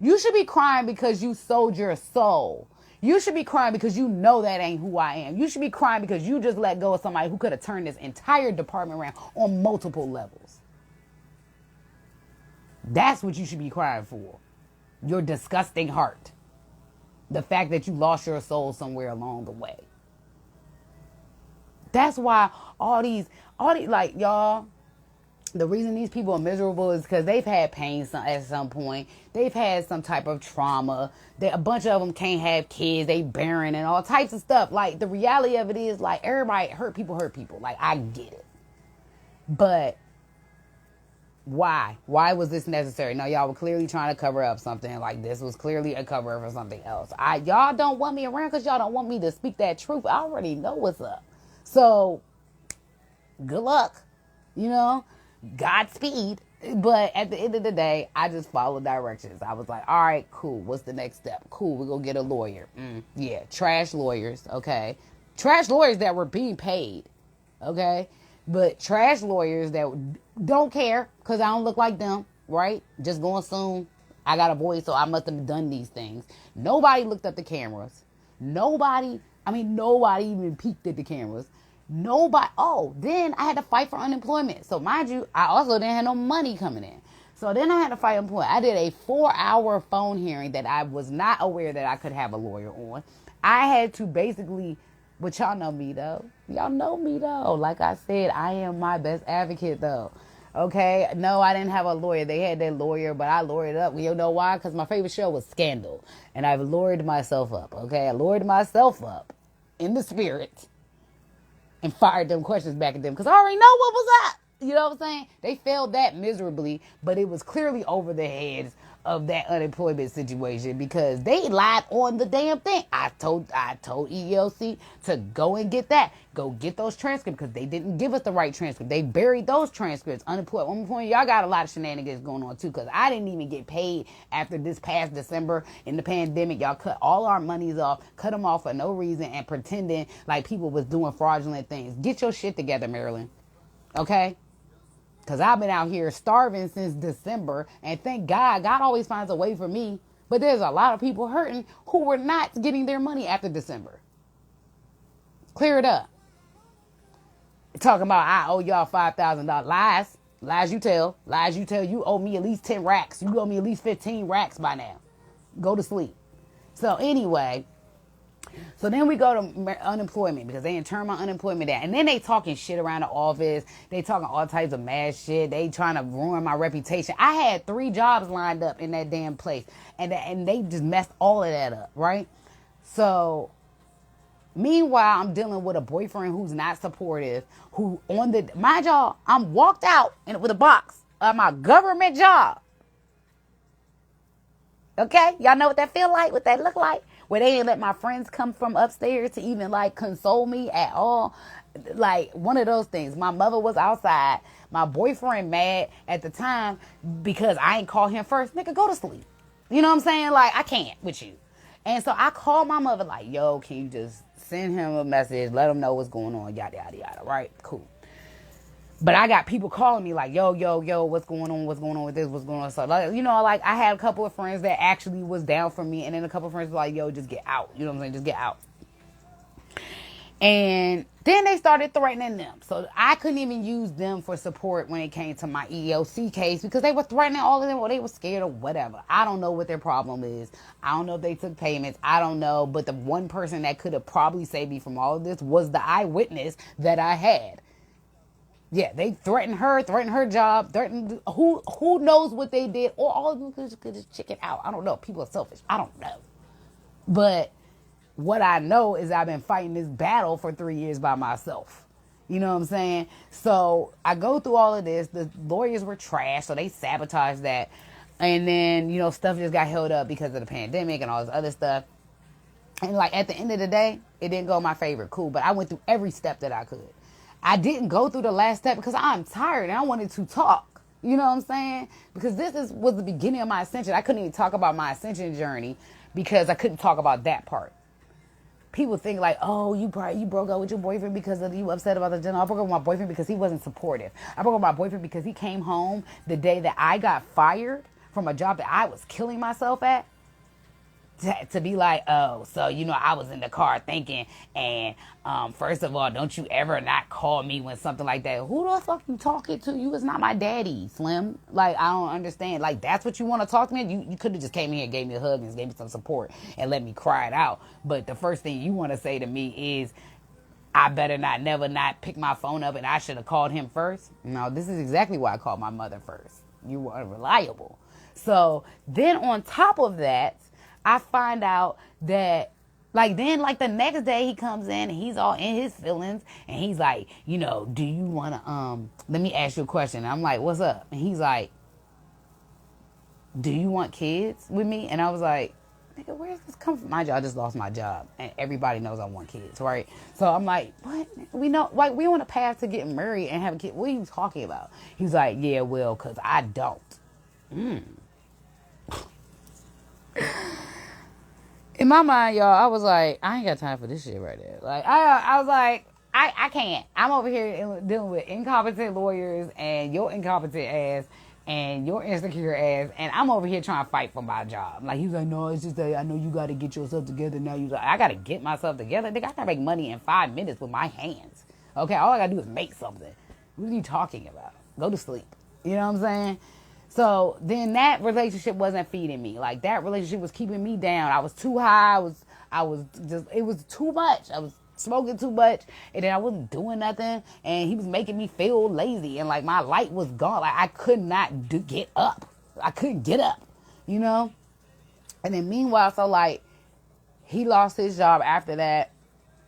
You should be crying because you sold your soul. You should be crying because you know that ain't who I am. You should be crying because you just let go of somebody who could have turned this entire department around on multiple levels. That's what you should be crying for. Your disgusting heart. The fact that you lost your soul somewhere along the way. That's why all these, like, y'all, the reason these people are miserable is because they've had pain at some point. They've had some type of trauma. A bunch of them can't have kids. They barren and all types of stuff. Like, the reality of it is, like, everybody hurt people. Like, I get it. But why? Why was this necessary? No, y'all were clearly trying to cover up something. Like, this was clearly a cover for something else. Y'all don't want me around because y'all don't want me to speak that truth. I already know what's up. So, good luck. You know? Godspeed. But at the end of the day, I just followed directions. I was like, all right, cool. What's the next step? Cool, we're going to get a lawyer. Yeah, trash lawyers, okay? Trash lawyers that were being paid, okay? But trash lawyers that don't care because I don't look like them, right? Just going to assume I got a voice, so I must have done these things. Nobody looked at the cameras. Nobody even peeked at the cameras. Then I had to fight for unemployment. So mind you, I also didn't have no money coming in. So then I had to fight unemployment. I did a 4-hour phone hearing that I was not aware that I could have a lawyer on. I had to basically, but y'all know me though. Y'all know me though. Like I said, I am my best advocate though. Okay? No, I didn't have a lawyer. They had their lawyer, but I lawyered up. You know why? Because my favorite show was Scandal. And I've lawyered myself up. Okay? I lawyered myself up in the spirit. And fired them questions back at them because I already know what was up. You know what I'm saying? They failed that miserably, but it was clearly over the heads of that unemployment situation because they lied on the damn thing. I told EEOC to go and get that. Go get those transcripts because they didn't give us the right transcript. They buried those transcripts. Unemployment, y'all got a lot of shenanigans going on too because I didn't even get paid after this past December in the pandemic. Y'all cut all our monies off, cut them off for no reason and pretending like people was doing fraudulent things. Get your shit together, Maryland. Okay? Because I've been out here starving since December. And thank God, God always finds a way for me. But there's a lot of people hurting who were not getting their money after December. Clear it up. Talking about I owe y'all $5,000. Lies. Lies you tell. Lies you tell. You owe me at least 10 racks. You owe me at least 15 racks by now. Go to sleep. So anyway... So then we go to unemployment because they didn't turn my unemployment down. And then they talking shit around the office. They talking all types of mad shit. They trying to ruin my reputation. I had 3 jobs lined up in that damn place. And they just messed all of that up, right? So, meanwhile, I'm dealing with a boyfriend who's not supportive. Mind y'all, I'm walked out with a box of my government job. Okay? Y'all know what that feel like? What that look like? Where they didn't let my friends come from upstairs to even like console me at all. Like one of those things. My mother was outside. My boyfriend mad at the time because I ain't call him first. Nigga, go to sleep. You know what I'm saying? Like, I can't with you. And so I called my mother like, yo, can you just send him a message? Let him know what's going on. Yada, yada, yada. Right? Cool. But I got people calling me like, yo, what's going on? What's going on with this? What's going on? So, like, you know, like I had a couple of friends that actually was down for me. And then a couple of friends were like, yo, just get out. You know what I'm saying? Just get out. And then they started threatening them. So I couldn't even use them for support when it came to my EEOC case because they were threatening all of them or they were scared or whatever. I don't know what their problem is. I don't know if they took payments. I don't know. But the one person that could have probably saved me from all of this was the eyewitness that I had. Yeah, they threatened her job, threatened who knows what they did, or all of them could just check it out. I don't know. People are selfish. I don't know. But what I know is I've been fighting this battle for 3 years by myself. You know what I'm saying? So I go through all of this. The lawyers were trash, so they sabotaged that. And then, stuff just got held up because of the pandemic and all this other stuff. And like at the end of the day, it didn't go my favor. Cool. But I went through every step that I could. I didn't go through the last step because I'm tired and I wanted to talk. You know what I'm saying? Because was the beginning of my ascension. I couldn't even talk about my ascension journey because I couldn't talk about that part. People think like, oh, you broke up with your boyfriend because you upset about the dinner. I broke up with my boyfriend because he wasn't supportive. I broke up with my boyfriend because he came home the day that I got fired from a job that I was killing myself at. To be like, oh, so, I was in the car thinking, and first of all, don't you ever not call me when something like that. Who the fuck you talking to? You is not my daddy, Slim. Like, I don't understand. Like, that's what you want to talk to me? You could have just came in here and gave me a hug and gave me some support and let me cry it out. But the first thing you want to say to me is, I better never not pick my phone up and I should have called him first. No, this is exactly why I called my mother first. You were unreliable. So then on top of that, I find out that, the next day he comes in and he's all in his feelings and he's like, do you want to, let me ask you a question. And I'm like, what's up? And he's like, do you want kids with me? And I was like, nigga, where's this come from? Mind you, I just lost my job and everybody knows I want kids, right? So I'm like, what? We know, we on a path to getting married and having kids. What are you talking about? He's like, yeah, well, because I don't. In my mind, y'all, I was like, I ain't got time for this shit right there. Like, I was like, I can't. I'm over here dealing with incompetent lawyers and your incompetent ass and your insecure ass, and I'm over here trying to fight for my job. Like, he's like, no, it's just that I know you got to get yourself together now. Like, I got to get myself together. Nigga, I can make money in 5 minutes with my hands. Okay, all I got to do is make something. What are you talking about? Go to sleep. You know what I'm saying? So then that relationship wasn't feeding me. Like, that relationship was keeping me down. I was too high. It was too much. I was smoking too much, and then I wasn't doing nothing, and he was making me feel lazy, and like my light was gone. Like, I could not get up. I couldn't get up, And then meanwhile, so like, he lost his job after that,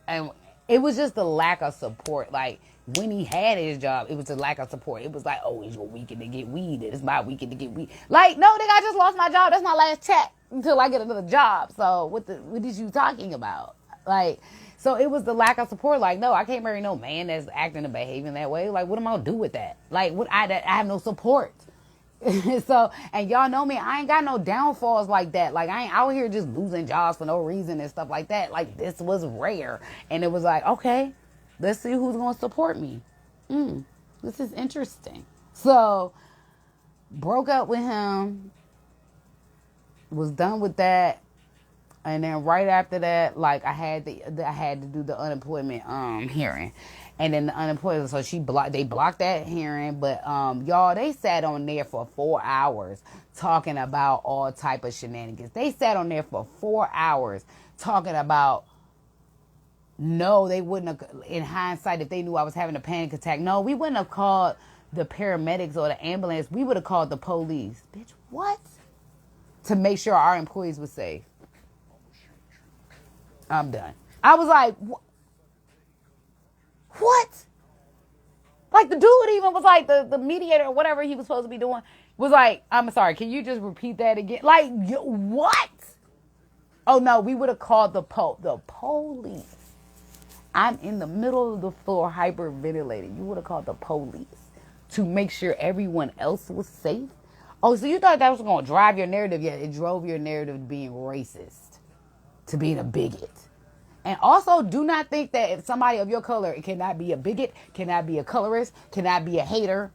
and it was just the lack of support. Like, when he had his job, it was the lack of support. It was like, oh, it's your weekend to get weed. It's my weekend to get weed. Like, no, nigga, I just lost my job. That's my last check until I get another job. So what is you talking about? Like, so it was the lack of support. Like, no, I can't marry no man that's acting and behaving that way. Like, what am I gonna do with that? Like, I have no support. So, and y'all know me, I ain't got no downfalls like that. Like, I ain't out here just losing jobs for no reason and stuff like that. Like, this was rare. And it was like, okay, let's see who's going to support me. This is interesting. So, broke up with him, was done with that. And then right after that, like, I had to do the unemployment hearing. And then the unemployment, so they blocked that hearing, but y'all, they sat on there for 4 hours talking about all type of shenanigans. They sat on there for 4 hours talking about, no, they wouldn't have, in hindsight, if they knew I was having a panic attack, no, we wouldn't have called the paramedics or the ambulance. We would have called the police. Bitch, what? To make sure our employees were safe. I'm done. I was like, what? Like, the dude even was like, the mediator or whatever he was supposed to be doing was like, I'm sorry, can you just repeat that again? Like, what? Oh, no, we would have called the police. I'm in the middle of the floor hyperventilating. You would have called the police to make sure everyone else was safe? Oh, so you thought that was going to drive your narrative? Yeah, it drove your narrative to being racist, to being a bigot. And also, do not think that if somebody of your color cannot be a bigot, cannot be a colorist, cannot be a hater,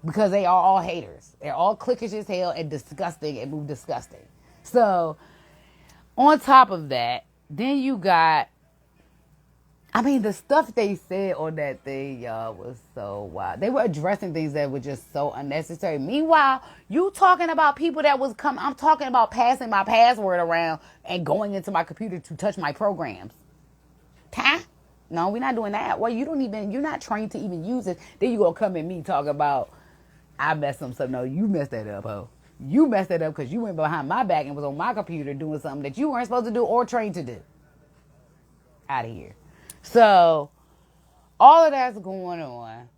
because they are all haters. They're all cliquish as hell and disgusting and move disgusting. So, on top of that, then you got, the stuff they said on that thing, y'all, was so wild. They were addressing things that were just so unnecessary. Meanwhile, you talking about people that was coming. I'm talking about passing my password around and going into my computer to touch my programs. No, we're not doing that. Well, you're not trained to even use it. Then you gonna come at me talking about, I messed some stuff. No, you messed that up, ho. You messed that up because you went behind my back and was on my computer doing something that you weren't supposed to do or trained to do. Out of here. So, All of that's going on.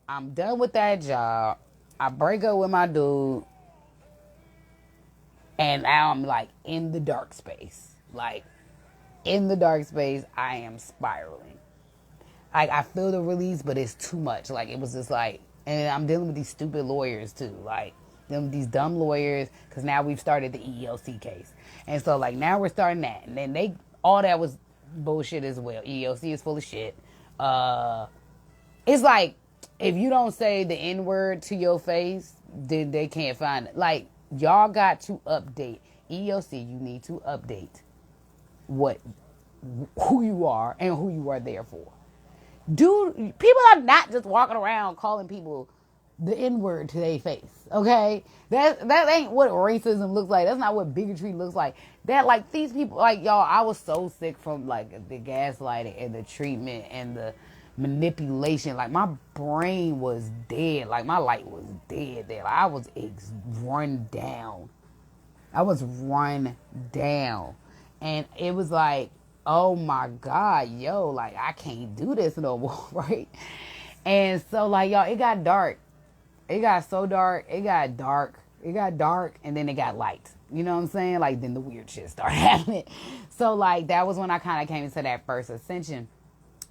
I'm done with that job. I break up with my dude. And now I'm like in the dark space. Like in the dark space, I am spiraling. Like I feel the release, but it's too much. Like it was just like, and I'm dealing with these stupid lawyers too. Like dealing with these dumb lawyers because now we've started the EEOC case, and so like now we're starting that, and then they all that was bullshit as well. EEOC is full of shit. It's like if you don't say the N word to your face, then they can't find it. Like y'all got to update EEOC. You need to update what who you are and who you are there for. Dude, people are not just walking around calling people the N-word to their face, okay? That ain't what racism looks like. That's not what bigotry looks like. That, like, these people, like, y'all, I was so sick from, like, the gaslighting and the treatment and the manipulation. Like, my brain was dead. Like, my light was dead there. Like, I was run down. I was run down. And it was like, oh my God, yo, like I can't do this no more, right? And so like y'all, it got dark. It got so dark. It got dark. It got dark and then it got light. You know what I'm saying? Like then the weird shit started happening. So like that was when I kind of came into that first ascension.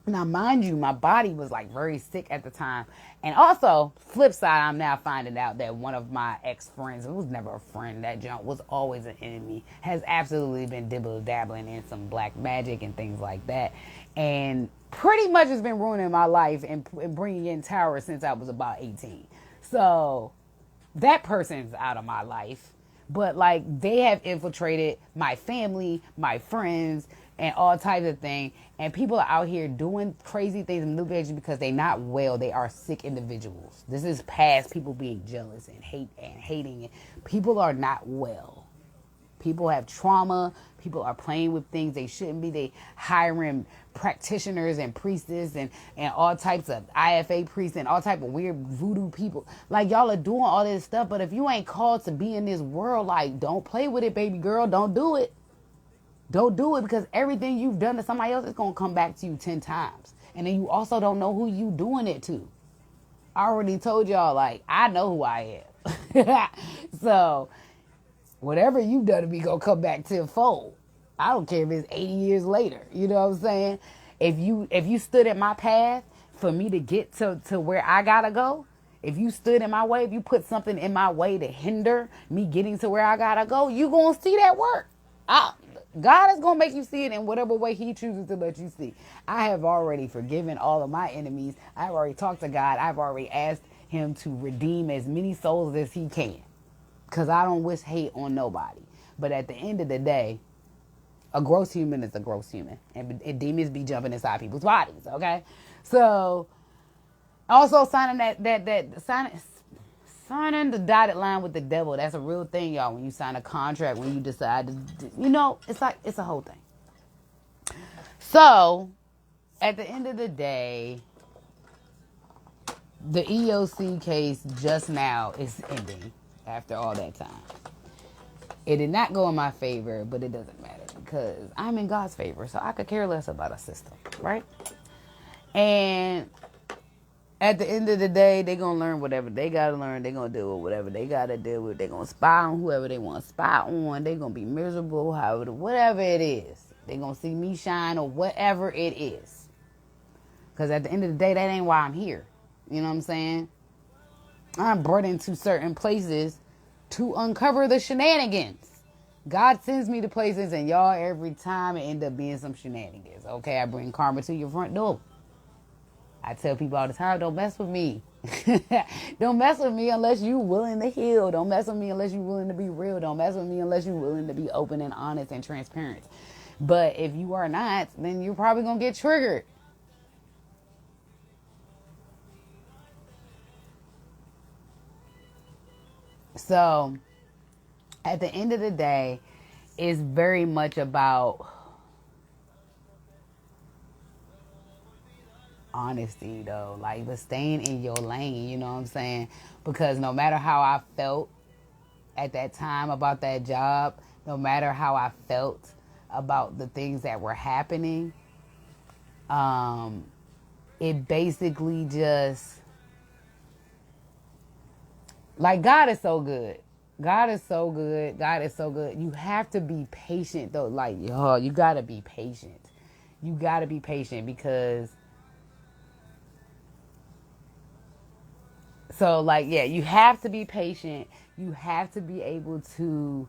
Now, mind you, my body was like very sick at the time. And also, flip side, I'm now finding out that one of my ex-friends, it was never a friend, that junk was always an enemy, has absolutely been dibble-dabbling in some black magic and things like that. And pretty much has been ruining my life and bringing in towers since I was about 18. So, that person's out of my life. But like they have infiltrated my family, my friends, and all types of things. And people are out here doing crazy things and manipulation because they're not well. They are sick individuals. This is past people being jealous and hating. People are not well. People have trauma. People are playing with things they shouldn't be. They hiring practitioners and priestess and all types of IFA priests and all type of weird voodoo people. Like y'all are doing all this stuff, but if you ain't called to be in this world, like don't play with it, baby girl. Don't do it. Don't do it because everything you've done to somebody else is going to come back to you 10 times. And then you also don't know who you doing it to. I already told y'all, like, I know who I am. So, whatever you've done to me going to come back tenfold. I don't care if it's 80 years later. You know what I'm saying? If you stood in my path for me to get to where I got to go, if you stood in my way, if you put something in my way to hinder me getting to where I got to go, you going to see that work. God is going to make you see it in whatever way he chooses to let you see. I have already forgiven all of my enemies. I've already talked to God. I've already asked him to redeem as many souls as he can. Because I don't wish hate on nobody. But at the end of the day, a gross human is a gross human. And demons be jumping inside people's bodies, okay? So, also signing signing the dotted line with the devil, that's a real thing, y'all. When you sign a contract, when you decide to, it's a whole thing. So, at the end of the day, the EOC case just now is ending after all that time. It did not go in my favor, but it doesn't matter because I'm in God's favor, so I could care less about a system, right? And at the end of the day, they're going to learn whatever they got to learn. They're going to deal with whatever they got to deal with. They're going to spy on whoever they want to spy on. They're going to be miserable, however, whatever it is. They're going to see me shine or whatever it is. Because at the end of the day, that ain't why I'm here. You know what I'm saying? I'm brought into certain places to uncover the shenanigans. God sends me to places, and y'all, every time it end up being some shenanigans. Okay, I bring karma to your front door. I tell people all the time, don't mess with me. Don't mess with me unless you're willing to heal. Don't mess with me unless you're willing to be real. Don't mess with me unless you're willing to be open and honest and transparent. But if you are not, then you're probably going to get triggered. So, at the end of the day, it's very much about honesty though, like, but staying in your lane, you know what I'm saying? Because no matter how I felt at that time about that job, no matter how I felt about the things that were happening, it basically just, like, God is so good. God is so good. God is so good. You have to be patient though. Like, yo, you gotta be patient. You gotta be patient because, so like, yeah, you have to be patient. You have to be able to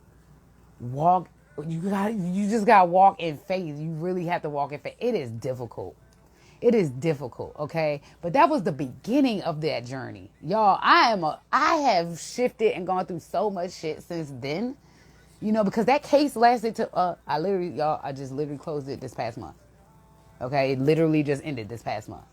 walk. You just gotta walk in faith. You really have to walk in faith. It is difficult. It is difficult, okay? But that was the beginning of that journey. Y'all, I have shifted and gone through so much shit since then. You know, because that case lasted to I just literally closed it this past month. Okay? It literally just ended this past month.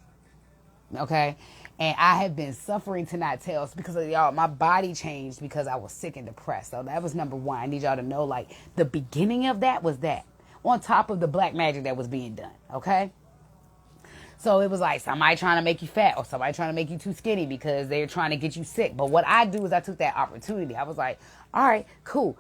Okay? And I have been suffering to not tell because of y'all. My body changed because I was sick and depressed. So that was number one. I need y'all to know, like, the beginning of that was that. On top of the black magic that was being done. Okay? So it was like somebody trying to make you fat or somebody trying to make you too skinny because they're trying to get you sick. But what I do is I took that opportunity. I was like, all right, cool.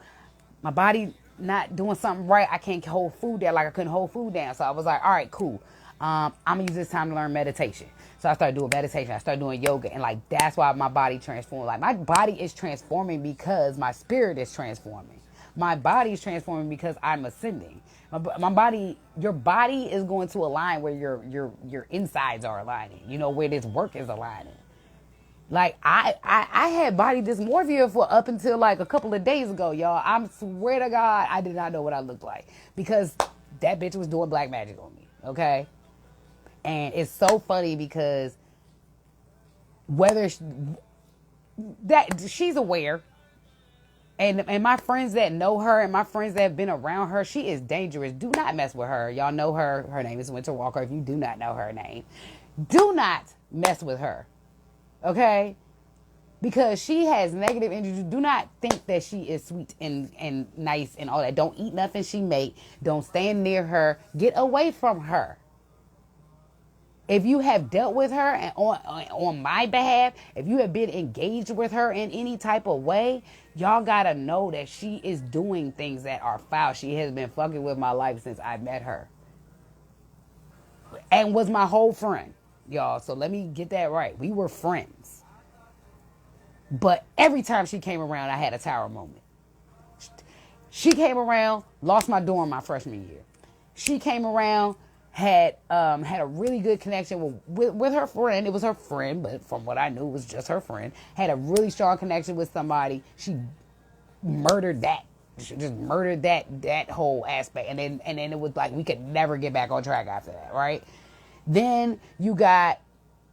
My body not doing something right. I can't hold food down like I couldn't hold food down. So I was like, all right, cool. I'm going to use this time to learn meditation. So I started doing meditation. I started doing yoga. And like, that's why my body transformed. Like, my body is transforming because my spirit is transforming. My body is transforming because I'm ascending. My body, your body is going to align where your insides are aligning. You know, where this work is aligning. Like, I had body dysmorphia for up until like a couple of days ago, y'all. I swear to God, I did not know what I looked like because that bitch was doing black magic on me. Okay. And it's so funny because she's aware. And my friends that know her and my friends that have been around her, she is dangerous. Do not mess with her. Y'all know her. Her name is Winter Walker. If you do not know her name, do not mess with her. Okay? Because she has negative energy. Do not think that she is sweet and nice and all that. Don't eat nothing she make. Don't stand near her. Get away from her. If you have dealt with her and on my behalf, if you have been engaged with her in any type of way, y'all gotta know that she is doing things that are foul. She has been fucking with my life since I met her. And was my whole friend, y'all. So let me get that right. We were friends. But every time she came around, I had a tower moment. She came around, lost my dorm my freshman year. She came around, had a really good connection with her friend. It was her friend, but from what I knew, it was just her friend. Had a really strong connection with somebody. She murdered that. She just murdered that whole aspect. And then it was like we could never get back on track after that, right? Then you got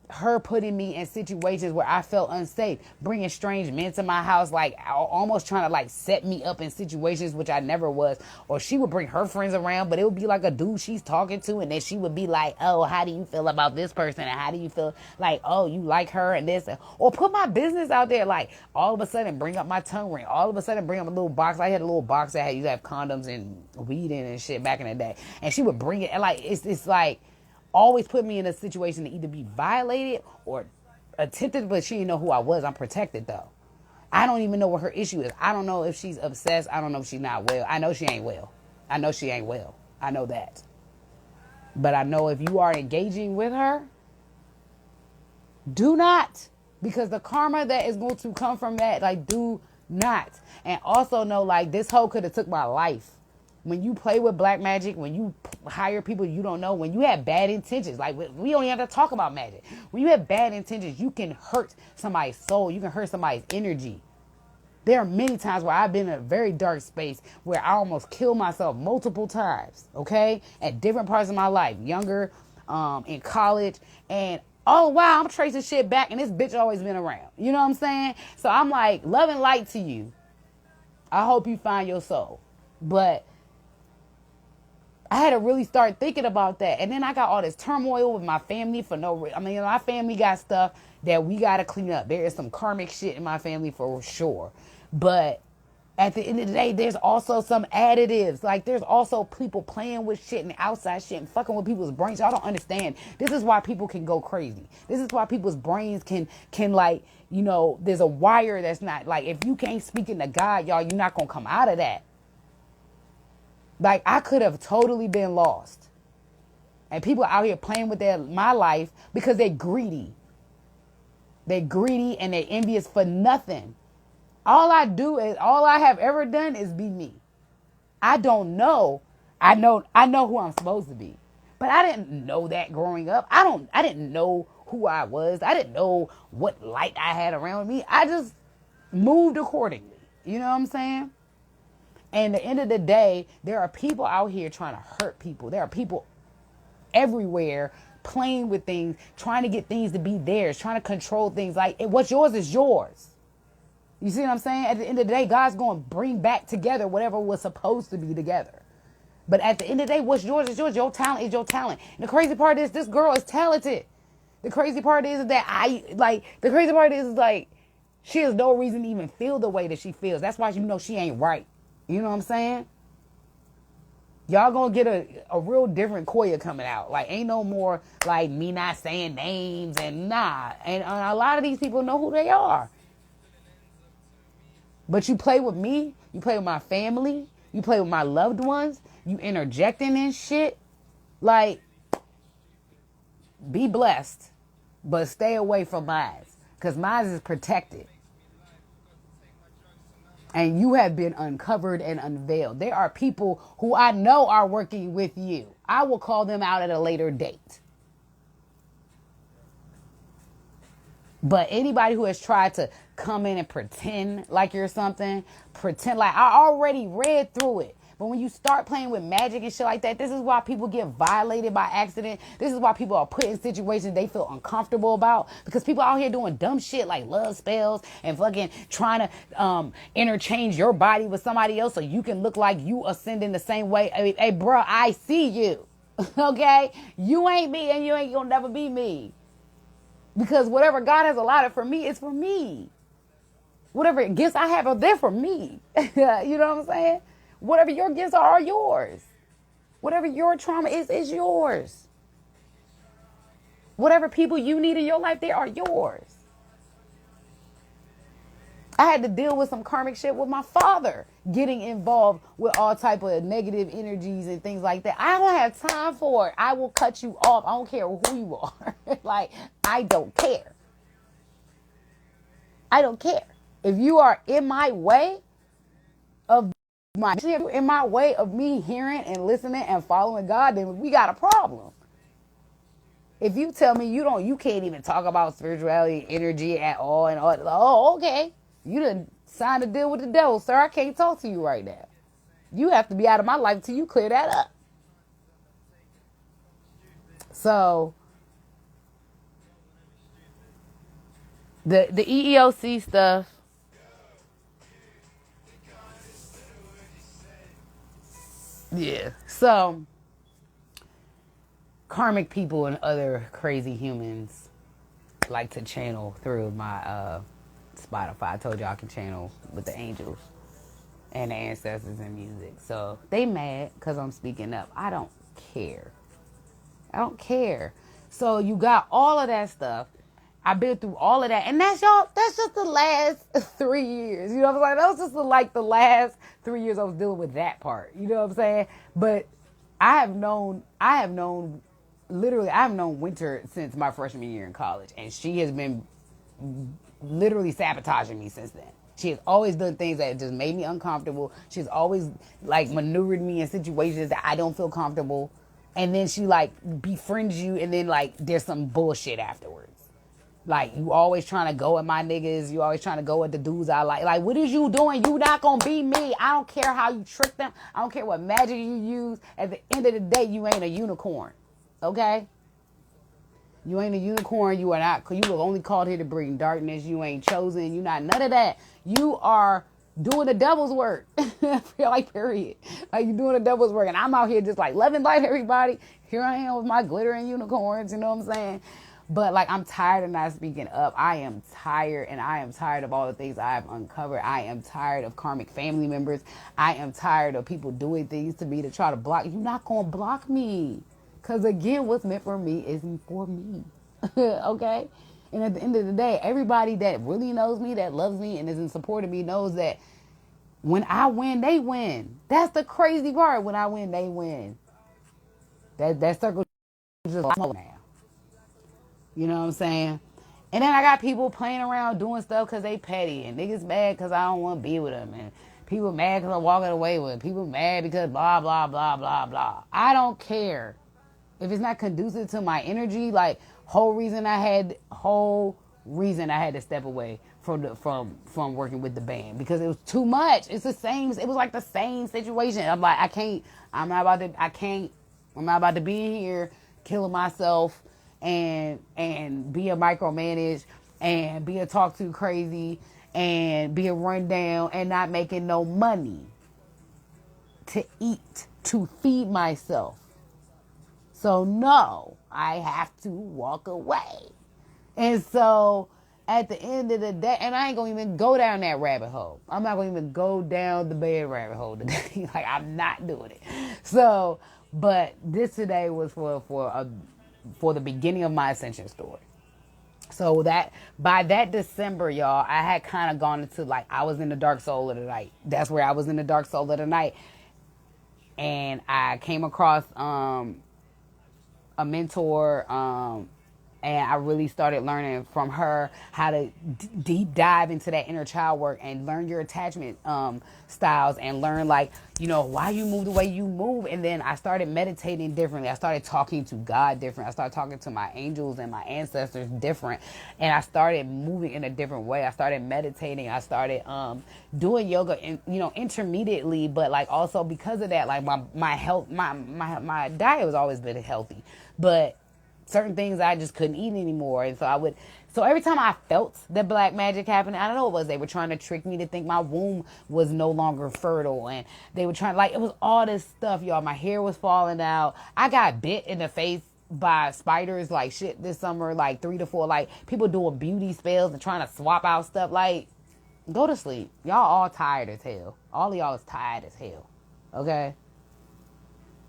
her putting me in situations where I felt unsafe, bringing strange men to my house, like almost trying to like set me up in situations which I never was. Or she would bring her friends around, but it would be like a dude she's talking to, and then she would be like, oh, how do you feel about this person? And how do you feel like, oh, you like her and this? Or put my business out there, like all of a sudden bring up my tongue ring, all of a sudden bring up a little box. I had a little box that used to have condoms and weed in and shit back in the day. And she would bring it, and like it's like always put me in a situation to either be violated or attempted, but she didn't know who I was. I'm protected though. I don't even know what her issue is. I don't know if she's obsessed. I don't know if she's not well. I know she ain't well. I know she ain't well. I know that. But I know if you are engaging with her, do not. Because the karma that is going to come from that, like, do not. And also know, like, this hoe could have took my life. When you play with black magic, when you hire people you don't know, when you have bad intentions, like we don't even have to talk about magic. When you have bad intentions, you can hurt somebody's soul. You can hurt somebody's energy. There are many times where I've been in a very dark space where I almost killed myself multiple times, okay? At different parts of my life, younger, in college, and oh wow, I'm tracing shit back and this bitch always been around. You know what I'm saying? So I'm like, love and light to you. I hope you find your soul. But I had to really start thinking about that. And then I got all this turmoil with my family for no reason. I mean, my family got stuff that we got to clean up. There is some karmic shit in my family for sure. But at the end of the day, there's also some additives. Like, there's also people playing with shit and outside shit and fucking with people's brains. Y'all don't understand. This is why people can go crazy. This is why people's brains can like, you know, there's a wire that's not, like, if you can't speak into God, y'all, you're not going to come out of that. Like, I could have totally been lost. And people out here playing with my life because they're greedy. They're greedy and they're envious for nothing. All I have ever done is be me. I don't know. I know who I'm supposed to be. But I didn't know that growing up. I didn't know who I was. I didn't know what light I had around me. I just moved accordingly. You know what I'm saying? And at the end of the day, there are people out here trying to hurt people. There are people everywhere playing with things, trying to get things to be theirs, trying to control things. Like, what's yours is yours. You see what I'm saying? At the end of the day, God's going to bring back together whatever was supposed to be together. But at the end of the day, what's yours is yours. Your talent is your talent. And the crazy part is this girl is talented. The crazy part is that she has no reason to even feel the way that she feels. That's why you know she ain't right. You know what I'm saying? Y'all gonna get a real different Koya coming out. Like, ain't no more like me not saying names and nah. And a lot of these people know who they are. But you play with me, you play with my family, you play with my loved ones, you interjecting in shit. Like, be blessed, but stay away from mine. Because mine is protected. And you have been uncovered and unveiled. There are people who I know are working with you. I will call them out at a later date. But anybody who has tried to come in and pretend like you're something, pretend like I already read through it. But when you start playing with magic and shit like that, this is why people get violated by accident. This is why people are put in situations they feel uncomfortable about. Because people out here doing dumb shit like love spells and fucking trying to interchange your body with somebody else so you can look like you ascend in the same way. Hey, bro, I see you. Okay? You ain't me and you ain't gonna never be me. Because whatever God has allotted for me is for me. Whatever gifts I have are there for me. You know what I'm saying? Whatever your gifts are yours. Whatever your trauma is yours. Whatever people you need in your life, they are yours. I had to deal with some karmic shit with my father, getting involved with all type of negative energies and things like that. I don't have time for it. I will cut you off. I don't care who you are. Like, I don't care. I don't care. If you are in my way of me hearing and listening and following God, then we got a problem. If you tell me you can't even talk about spirituality, energy at all, and all, oh, okay. You done signed a deal with the devil, sir. I can't talk to you right now. You have to be out of my life till you clear that up. So, the EEOC stuff. Yeah. So, karmic people and other crazy humans like to channel through my Spotify. I told you I can channel with the angels and the ancestors and music. So they mad because I'm speaking up. I don't care. I don't care. So you got all of that stuff. I've been through all of that. And that's just the last 3 years. You know what I'm saying? That was just the last 3 years I was dealing with that part. You know what I'm saying? But I have known Winter since my freshman year in college. And she has been literally sabotaging me since then. She has always done things that just made me uncomfortable. She's always like maneuvered me in situations that I don't feel comfortable. And then she like befriends you and then like there's some bullshit afterwards. Like you always trying to go at my niggas. You always trying to go at the dudes I like. Like what is you doing? You not gonna be me. I don't care how you trick them. I don't care what magic you use. At the end of the day, you ain't a unicorn. Okay? You ain't a unicorn. You are not. You were only called here to bring darkness. You ain't chosen. You not none of that. You are doing the devil's work. Like period. Like you doing the devil's work, and I'm out here just like loving life, everybody. Here I am with my glitter and unicorns. You know what I'm saying? But like I'm tired of not speaking up. I am tired, and I am tired of all the things I have uncovered. I am tired of karmic family members. I am tired of people doing things to me to try to block. You're not gonna block me. Because again, what's meant for me isn't for me. Okay? And at the end of the day, everybody that really knows me, that loves me and is in support of me knows that when I win, they win. That's the crazy part. When I win, they win. That circle just now. You know what I'm saying? And then I got people playing around doing stuff because they petty. And niggas mad because I don't want to be with them. And people mad because I'm walking away with them. People mad because blah, blah, blah, blah, blah. I don't care. If it's not conducive to my energy, like whole reason I had to step away from working with the band because it was too much. It was like the same situation. I'm like, I'm not about to be in here killing myself and being micromanaged and being talked to crazy and being run down and not making no money to eat, to feed myself. So no, I have to walk away. And so at the end of the day, and I ain't gonna even go down that rabbit hole. I'm not gonna even go down the bed rabbit hole today. Like, I'm not doing it. So, but this today was for the beginning of my ascension story. So that by that December, y'all, I had kind of gone into, like, I was in the dark soul of the night. That's where I was in the dark soul of the night. And I came across a mentor, and I really started learning from her how to deep dive into that inner child work and learn your attachment styles and learn, like, why you move the way you move. And then I started meditating differently. I started talking to God different. I started talking to my angels and my ancestors different. And I started moving in a different way. I started meditating. I started doing yoga, intermediately, but like also because of that, like my health, my diet has always been healthy, but certain things I just couldn't eat anymore. And so every time I felt that black magic happening, I don't know what it was. They were trying to trick me to think my womb was no longer fertile. And they were trying, like, it was all this stuff, y'all. My hair was falling out. I got bit in the face by spiders like shit this summer, like 3 to 4, like people doing beauty spells and trying to swap out stuff. Like, go to sleep. Y'all all tired as hell. All of y'all is tired as hell. Okay?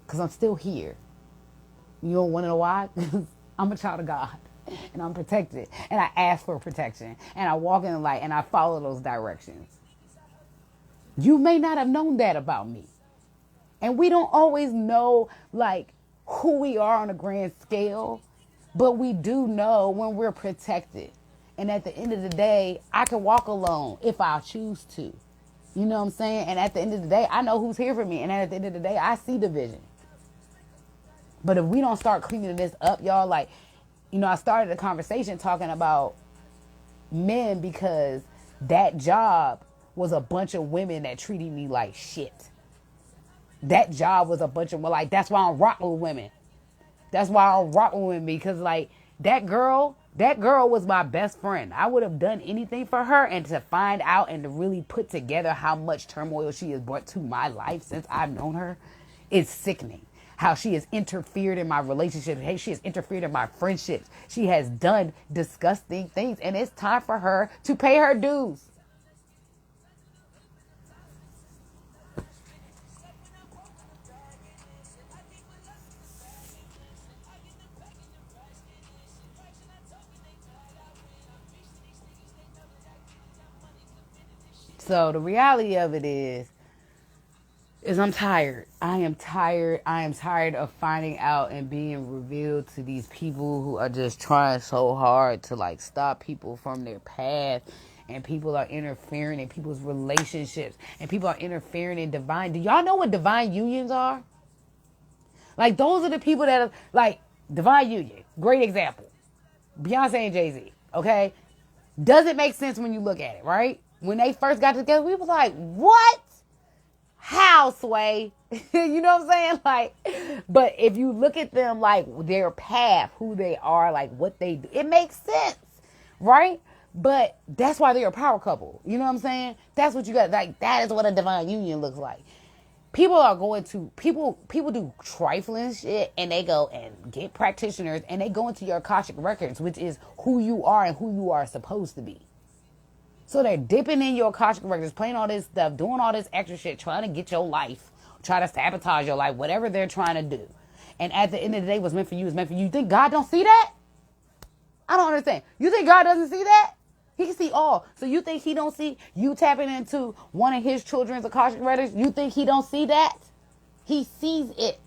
Because I'm still here. You don't want to know why? I'm a child of God, and I'm protected, and I ask for protection, and I walk in the light, and I follow those directions. You may not have known that about me. And we don't always know, like, who we are on a grand scale, but we do know when we're protected. And at the end of the day, I can walk alone if I choose to. You know what I'm saying? And at the end of the day, I know who's here for me, and at the end of the day, I see the vision. But if we don't start cleaning this up, y'all, like, I started a conversation talking about men because that job was a bunch of women that treated me like shit. That job was a bunch of, like, that's why I don't rock with women. That's why I don't rock with women, because, like, that girl was my best friend. I would have done anything for her, and to find out and to really put together how much turmoil she has brought to my life since I've known her, it's sickening. How she has interfered in my relationships. Hey, she has interfered in my friendships. She has done disgusting things, and it's time for her to pay her dues. So the reality of it is I'm tired. I am tired. I am tired of finding out and being revealed to these people who are just trying so hard to, like, stop people from their path. And people are interfering in people's relationships. And people are interfering in divine. Do y'all know what divine unions are? Like, those are the people that are, like, divine union. Great example. Beyonce and Jay-Z. Okay? Doesn't make sense when you look at it, right? When they first got together, we was like, what? How, Sway? You know what I'm saying? Like, but if you look at them, like, their path, who they are, like, what they do, it makes sense, right? But that's why they're a power couple. You know what I'm saying? That's what you got. Like, that is what a divine union looks like. People do trifling shit, and they go and get practitioners, and they go into your Akashic records, which is who you are and who you are supposed to be. So they're dipping in your Akashic records, playing all this stuff, doing all this extra shit, trying to get your life, try to sabotage your life, whatever they're trying to do. And at the end of the day, what's meant for you is meant for you. You think God don't see that? I don't understand. You think God doesn't see that? He can see all. So you think he don't see you tapping into one of his children's Akashic records? You think he don't see that? He sees it.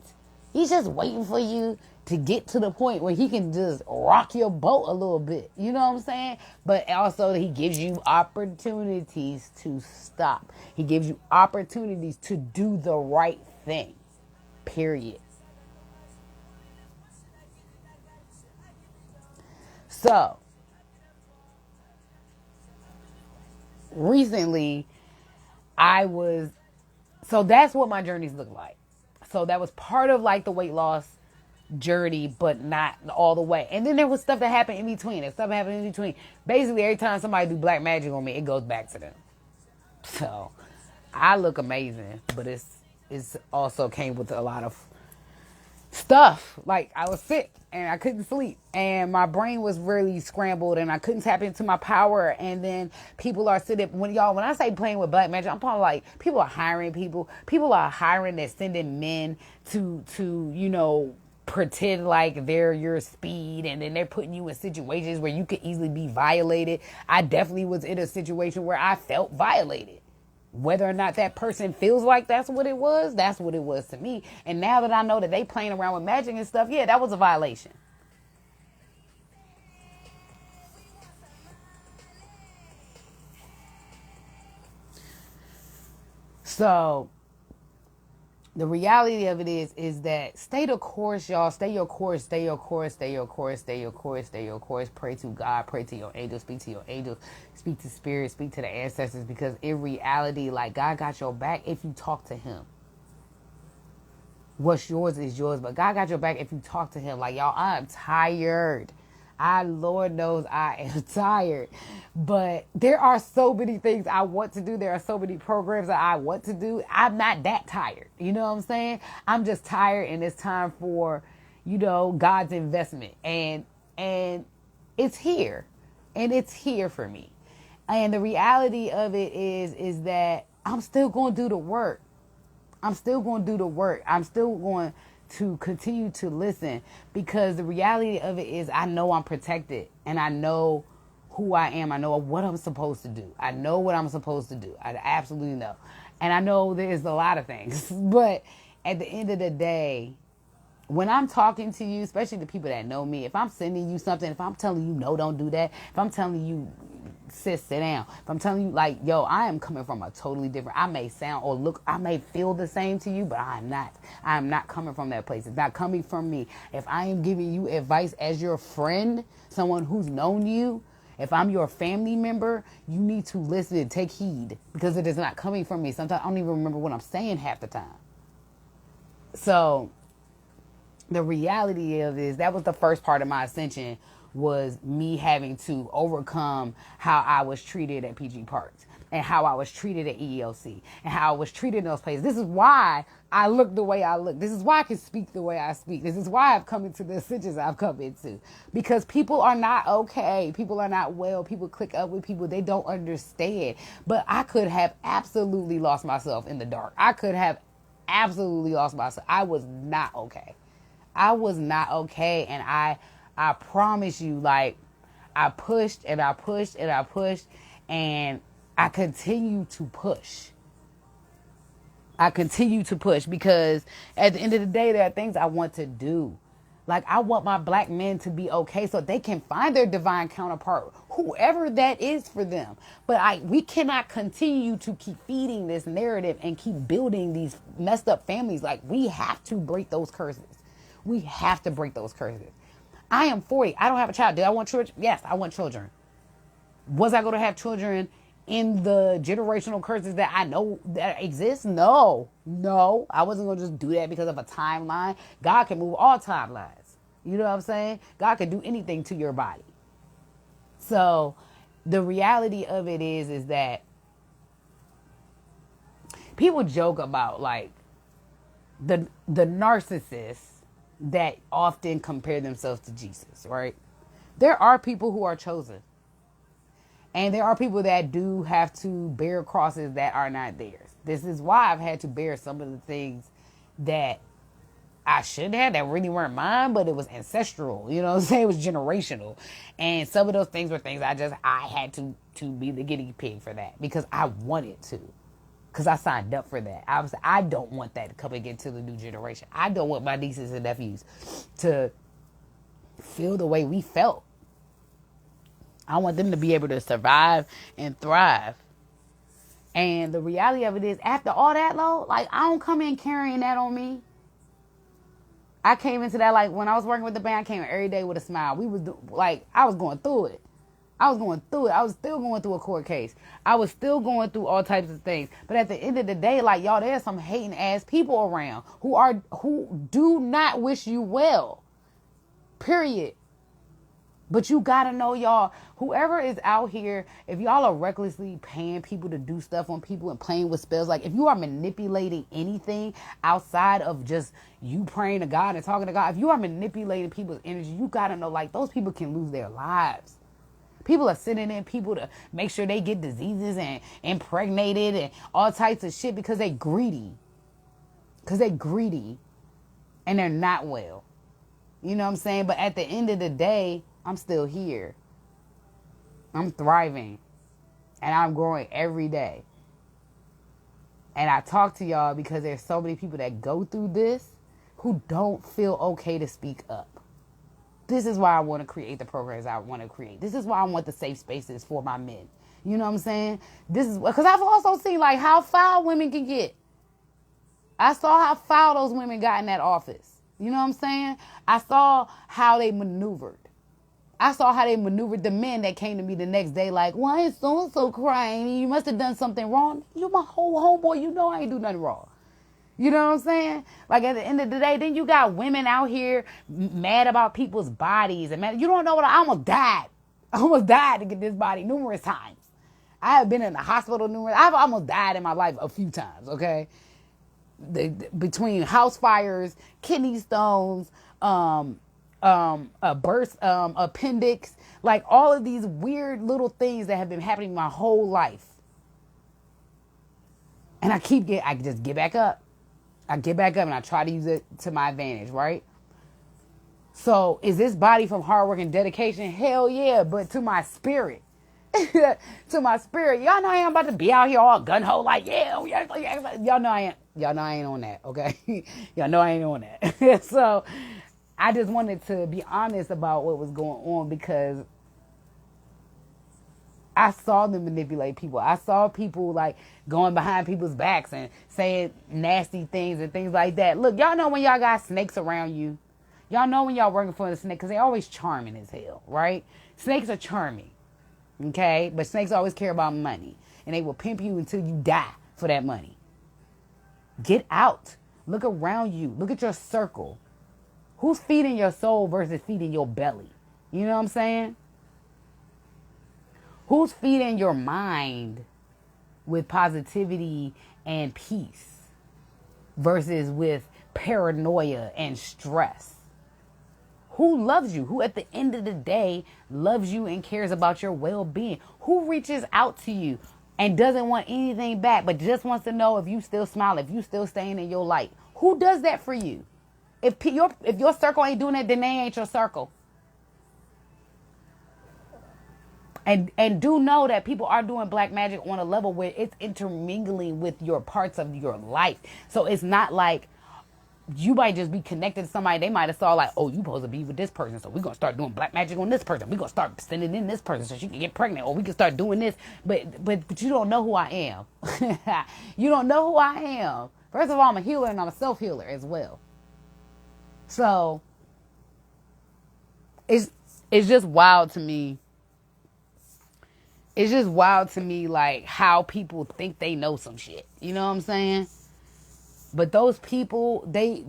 He's just waiting for you to get to the point where he can just rock your boat a little bit. You know what I'm saying? But also he gives you opportunities to stop. He gives you opportunities to do the right thing. Period. So, recently, so that's what my journeys look like. So that was part of like the weight loss journey, but not all the way. And then there was stuff that happened in between. And stuff happened in between. Basically, every time somebody do black magic on me, it goes back to them. So I look amazing, but it's also came with a lot of stuff. Like I was sick and I couldn't sleep and my brain was really scrambled and I couldn't tap into my power. And then people are sitting, when I say playing with black magic, I'm talking like people are hiring they're sending men to pretend like they're your speed, and then they're putting you in situations where you could easily be violated. I definitely was in a situation where I felt violated. Whether or not that person feels like that's what it was to me. And now that I know that they playing around with magic and stuff, yeah, that was a violation. So the reality of it is that stay the course, y'all. Stay your course, stay your course, stay your course, stay your course, stay your course. Pray to God, pray to your angels, speak to your angels, speak to spirit, speak to the ancestors, because in reality, like, God got your back if you talk to him. What's yours is yours, but God got your back if you talk to him. Like, y'all, I'm tired. Lord knows I am tired. But there are so many things I want to do. There are so many programs that I want to do. I'm not that tired. You know what I'm saying? I'm just tired, and it's time for, God's investment. And it's here. And it's here for me. And the reality of it is that I'm still going to do the work. I'm still going to do the work. I'm still going to continue to listen, because the reality of it is I know I'm protected and I know who I am. I know what I'm supposed to do. I know what I'm supposed to do. I absolutely know. And I know there's a lot of things, but at the end of the day, when I'm talking to you, especially the people that know me, if I'm sending you something, if I'm telling you, no, don't do that. If I'm telling you, sis, sit down. If I'm telling you, like, yo, I am coming from a totally different, I may sound or look, I may feel the same to you, but I'm not coming from that place. It's not coming from me. If I am giving you advice as your friend, someone who's known you, if I'm your family member, you need to listen and take heed, because it is not coming from me. Sometimes I don't even remember what I'm saying half the time. So the reality of it is that was the first part of my ascension, was me having to overcome how I was treated at PG Parks and how I was treated at EEOC and how I was treated in those places. This is why I look the way I look. This is why I can speak the way I speak. This is why I've come into the ascensions I've come into, because people are not okay. People are not well. People click up with people. They don't understand. But I could have absolutely lost myself in the dark. I could have absolutely lost myself. I was not okay. I was not okay. And I promise you, like, I pushed and I pushed and I pushed, and I continue to push. I continue to push, because at the end of the day, there are things I want to do. Like, I want my black men to be okay so they can find their divine counterpart, whoever that is for them. But we cannot continue to keep feeding this narrative and keep building these messed up families. Like, we have to break those curses. We have to break those curses. I am 40. I don't have a child. Do I want children? Yes, I want children. Was I going to have children in the generational curses that I know that exist? No. I wasn't going to just do that because of a timeline. God can move all timelines. You know what I'm saying? God can do anything to your body. So the reality of it is that people joke about, like, the narcissists that often compare themselves to Jesus, right? There are people who are chosen. And there are people that do have to bear crosses that are not theirs. This is why I've had to bear some of the things that I shouldn't have, that really weren't mine, but it was ancestral. You know what I'm saying? It was generational. And some of those things were things I had to be the guinea pig for that, because I wanted to. Because I signed up for that. I don't want that to come again to the new generation. I don't want my nieces and nephews to feel the way we felt. I want them to be able to survive and thrive. And the reality of it is, after all that, though, like, I don't come in carrying that on me. I came into that, like, when I was working with the band, I came in every day with a smile. I was going through it. I was still going through a court case. I was still going through all types of things. But at the end of the day, like, y'all, there's some hating ass people around who do not wish you well. Period. But you gotta know, y'all, whoever is out here, if y'all are recklessly paying people to do stuff on people and playing with spells, like, if you are manipulating anything outside of just you praying to God and talking to God, if you are manipulating people's energy, you gotta know, like, those people can lose their lives. People are sending in people to make sure they get diseases and impregnated and all types of shit because they greedy. Because they greedy and they're not well. You know what I'm saying? But at the end of the day, I'm still here. I'm thriving. And I'm growing every day. And I talk to y'all because there's so many people that go through this who don't feel okay to speak up. This is why I want to create the programs I want to create. This is why I want the safe spaces for my men. You know what I'm saying? This is because I've also seen, like, how foul women can get. I saw how foul those women got in that office. You know what I'm saying? I saw how they maneuvered. I saw how they maneuvered the men that came to me the next day like, why is so-and-so crying? You must have done something wrong. You're my whole homeboy. You know I ain't do nothing wrong. You know what I'm saying? Like, at the end of the day, then you got women out here mad about people's bodies. And you don't know what I almost died. I almost died to get this body numerous times. I have been in the hospital numerous. I've almost died in my life a few times, okay? Between house fires, kidney stones, a burst appendix, like all of these weird little things that have been happening my whole life. And I just get back up. I get back up and I try to use it to my advantage, right? So is this body from hard work and dedication? Hell yeah, but to my spirit. To my spirit. Y'all know I ain't about to be out here all gun-ho like, yeah. Y'all know I ain't on that, okay? Y'all know I ain't on that. So I just wanted to be honest about what was going on because I saw them manipulate people. I saw people, like, going behind people's backs and saying nasty things and things like that. Look, y'all know when y'all got snakes around you. Y'all know when y'all working for the snake because they always charming as hell, right? Snakes are charming, okay? But snakes always care about money. And they will pimp you until you die for that money. Get out. Look around you. Look at your circle. Who's feeding your soul versus feeding your belly? You know what I'm saying? Who's feeding your mind with positivity and peace versus with paranoia and stress? Who loves you? Who at the end of the day loves you and cares about your well-being? Who reaches out to you and doesn't want anything back but just wants to know if you still smile, if you still staying in your light? Who does that for you? If your circle ain't doing that, then they ain't your circle. And do know that people are doing black magic on a level where it's intermingling with your parts of your life. So it's not like you might just be connected to somebody. They might have saw like, oh, you supposed to be with this person. So we're going to start doing black magic on this person. We're going to start sending in this person so she can get pregnant. Or we can start doing this. But you don't know who I am. You don't know who I am. First of all, I'm a healer and I'm a self-healer as well. So it's just wild to me. It's just wild to me, like, how people think they know some shit. You know what I'm saying? But those people, they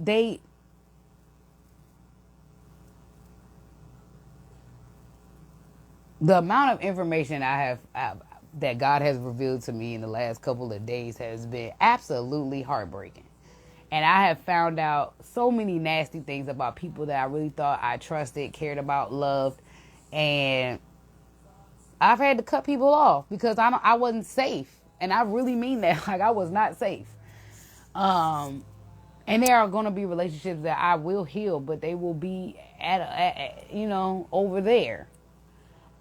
the amount of information that God has revealed to me in the last couple of days has been absolutely heartbreaking. And I have found out so many nasty things about people that I really thought I trusted, cared about, loved, and I've had to cut people off because I wasn't safe. And I really mean that. Like, I was not safe. And there are going to be relationships that I will heal, but they will be at over there.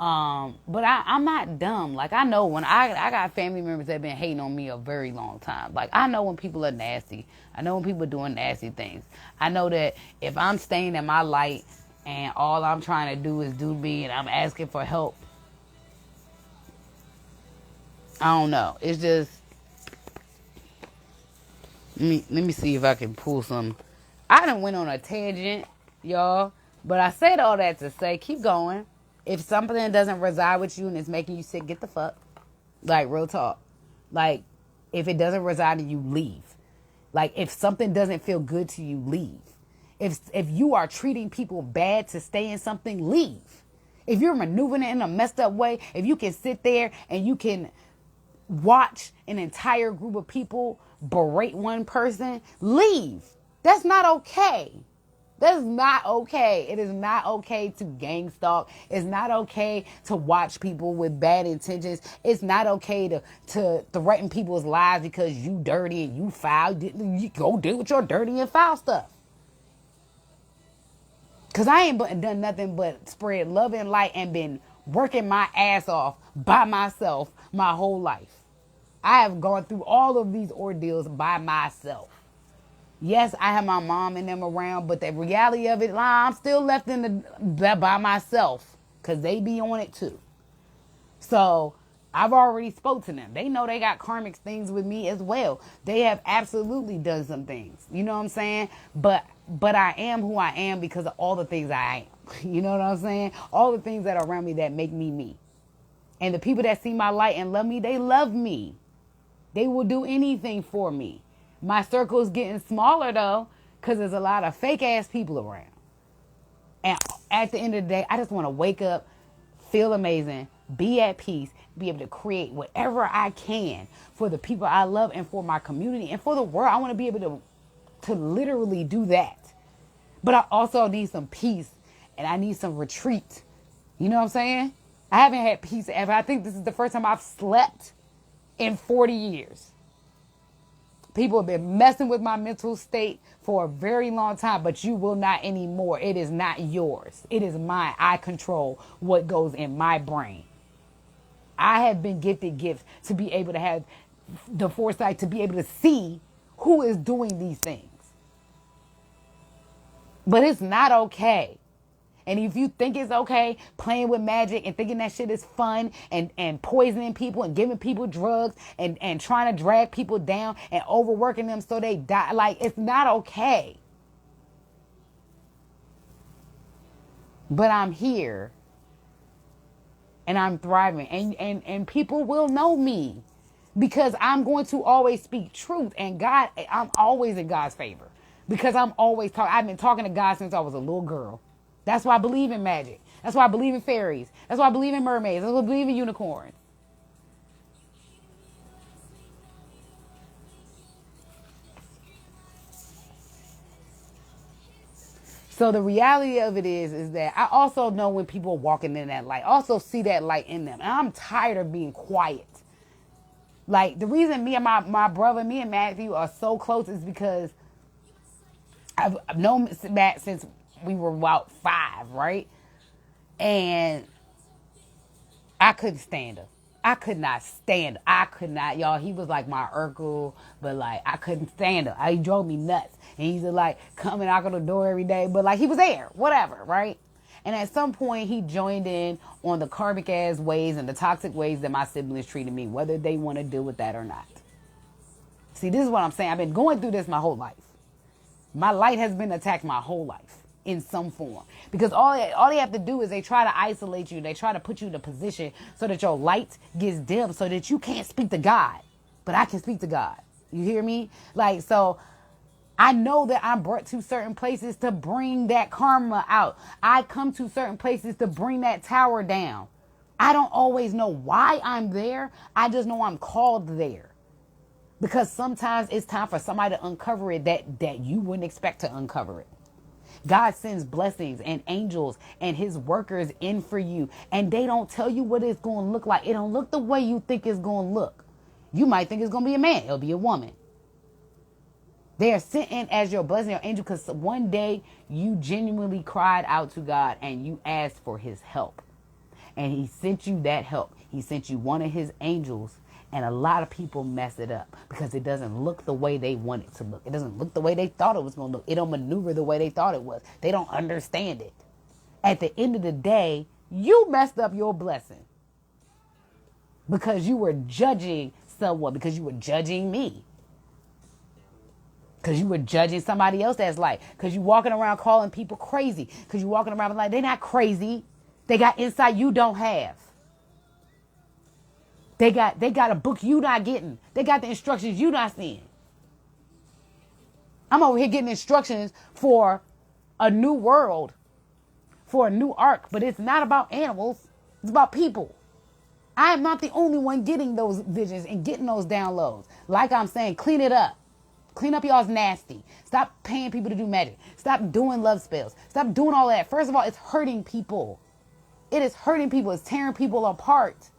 But I'm not dumb. Like, I know when I got family members that have been hating on me a very long time. Like, I know when people are nasty. I know when people are doing nasty things. I know that if I'm staying in my light and all I'm trying to do is do me and I'm asking for help, I don't know. It's just, let me see if I can pull some. I done went on a tangent, y'all. But I said all that to say, keep going. If something doesn't reside with you and it's making you sick, get the fuck. Like, real talk. Like, if it doesn't reside in you, leave. Like, if something doesn't feel good to you, leave. If you are treating people bad to stay in something, leave. If you're maneuvering it in a messed up way, if you can sit there and you can watch an entire group of people berate one person, leave. That's not okay. That's not okay. It is not okay to gang stalk. It's not okay to watch people with bad intentions. It's not okay to threaten people's lives because you dirty and you foul. You go deal with your dirty and foul stuff. Because I ain't done nothing but spread love and light and been working my ass off by myself my whole life. I have gone through all of these ordeals by myself. Yes, I have my mom and them around, but the reality of it, I'm still left in the by myself because they be on it too. So I've already spoke to them. They know they got karmic things with me as well. They have absolutely done some things. You know what I'm saying? But I am who I am because of all the things I am. You know what I'm saying? All the things that are around me that make me me. And the people that see my light and love me, they love me. They will do anything for me. My circle is getting smaller though, because there's a lot of fake ass people around. And at the end of the day, I just want to wake up, feel amazing, be at peace, be able to create whatever I can for the people I love and for my community and for the world. I want to be able to literally do that. But I also need some peace and I need some retreat. You know what I'm saying? I haven't had peace ever. I think this is the first time I've slept in 40 years. People have been messing with my mental state for a very long time, but you will not anymore. It is not yours. It is mine. I control what goes in my brain. I have been gifted gifts to be able to have the foresight to be able to see who is doing these things. But it's not okay. And if you think it's okay playing with magic and thinking that shit is fun and poisoning people and giving people drugs and trying to drag people down and overworking them so they die, like, it's not okay. But I'm here and I'm thriving and people will know me because I'm going to always speak truth and God, I'm always in God's favor because I'm always talking. I've been talking to God since I was a little girl. That's why I believe in magic. That's why I believe in fairies. That's why I believe in mermaids. That's why I believe in unicorns. So the reality of it is that I also know when people are walking in that light. I also see that light in them. And I'm tired of being quiet. Like, the reason me and my brother, me and Matthew are so close is because I've known Matt since we were about 5, right? And I couldn't stand him. I could not stand him. I could not, y'all. He was like my Urkel, but like I couldn't stand him. He drove me nuts. And he's like coming out on the door every day, but like he was there, whatever, right? And at some point he joined in on the karmic ass ways and the toxic ways that my siblings treated me, whether they want to deal with that or not. See, this is what I'm saying. I've been going through this my whole life. My light has been attacked my whole life in some form. Because all they have to do is they try to isolate you. They try to put you in a position so that your light gets dim so that you can't speak to God. But I can speak to God. You hear me? Like, so I know that I'm brought to certain places to bring that karma out. I come to certain places to bring that tower down. I don't always know why I'm there. I just know I'm called there. Because sometimes it's time for somebody to uncover it that you wouldn't expect to uncover it. God sends blessings and angels and his workers in for you. And they don't tell you what it's going to look like. It don't look the way you think it's going to look. You might think it's going to be a man. It'll be a woman. They are sent in as your blessing, your angel, because one day you genuinely cried out to God and you asked for his help. And he sent you that help. He sent you one of his angels. And a lot of people mess it up because it doesn't look the way they want it to look. It doesn't look the way they thought it was going to look. It don't maneuver the way they thought it was. They don't understand it. At the end of the day, you messed up your blessing because you were judging someone, because you were judging me, because you were judging somebody else that's like, because you walking around calling people crazy, because you walking around like, they're not crazy. They got insight you don't have. They got a book you not getting. They got the instructions you not seeing. I'm over here getting instructions for a new world, for a new arc, but it's not about animals. It's about people. I am not the only one getting those visions and getting those downloads. Like I'm saying, clean it up. Clean up y'all's nasty. Stop paying people to do magic. Stop doing love spells. Stop doing all that. First of all, it's hurting people. It is hurting people. It's tearing people apart.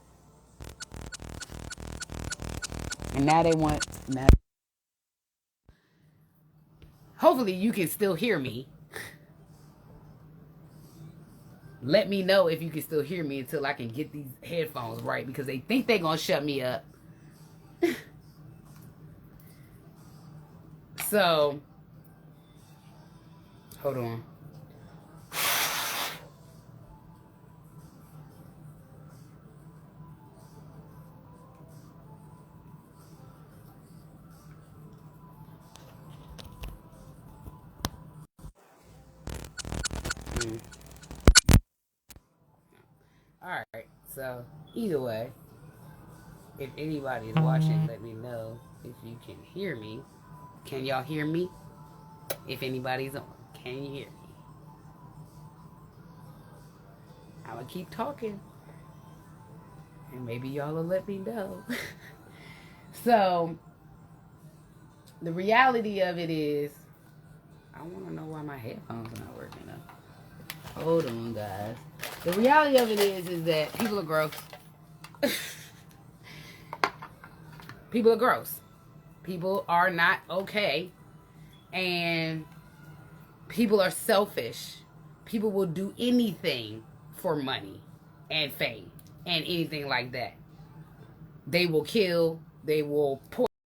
And now they want... Now, hopefully you can still hear me. Let me know if you can still hear me until I can get these headphones right, because they think they're going to shut me up. So, hold on. Alright, so either way, if anybody is watching, let me know if you can hear me. Can y'all hear me? If anybody's on, can you hear me? I'm gonna keep talking, and maybe y'all will let me know. So, the reality of it is, I want to know why my headphones are not working now. Hold on, guys. The reality of it is that people are gross. People are gross. People are not okay. And people are selfish. People will do anything for money and fame and anything like that. They will kill. They will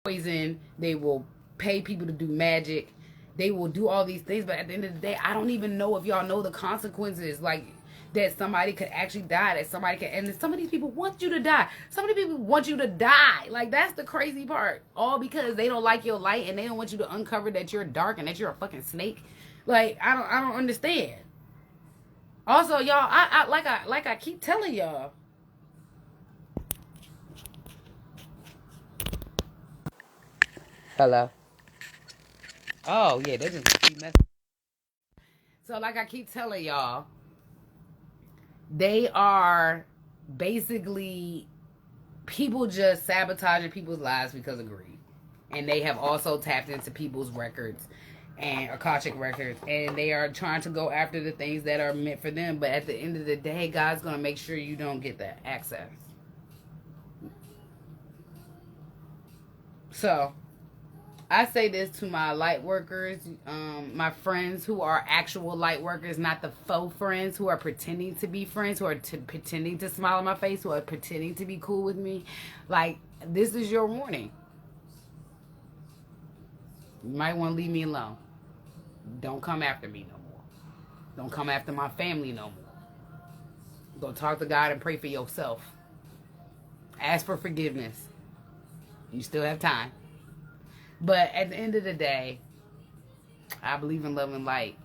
poison. They will pay people to do magic. They will do all these things. But at the end of the day, I don't even know if y'all know the consequences. Like, that somebody could actually die. That somebody can... And some of these people want you to die. Some of these people want you to die. Like, that's the crazy part. All because they don't like your light and they don't want you to uncover that you're dark and that you're a fucking snake. Like, I don't understand. Also, y'all, I keep telling y'all. Hello. Oh, yeah, they just keep messing. So, like I keep telling y'all, they are basically people just sabotaging people's lives because of greed. And they have also tapped into people's records and Akashic records, and they are trying to go after the things that are meant for them. But at the end of the day, God's going to make sure you don't get that access. So, I say this to my light workers, my friends who are actual light workers, not the faux friends who are pretending to be friends, who are pretending to smile in my face, who are pretending to be cool with me. Like, this is your warning. You might want to leave me alone. Don't come after me no more. Don't come after my family no more. Go talk to God and pray for yourself. Ask for forgiveness. You still have time. But at the end of the day, I believe in love and light.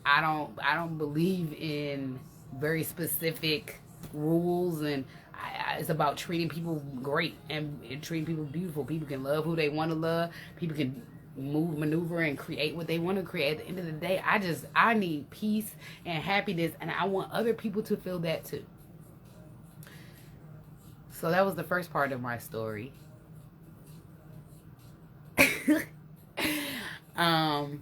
I don't believe in very specific rules, and it's about treating people great and treating people beautiful. People can love who they want to love. People can move, maneuver, and create what they want to create. At the end of the day, I need peace and happiness, and I want other people to feel that too. So that was the first part of my story. And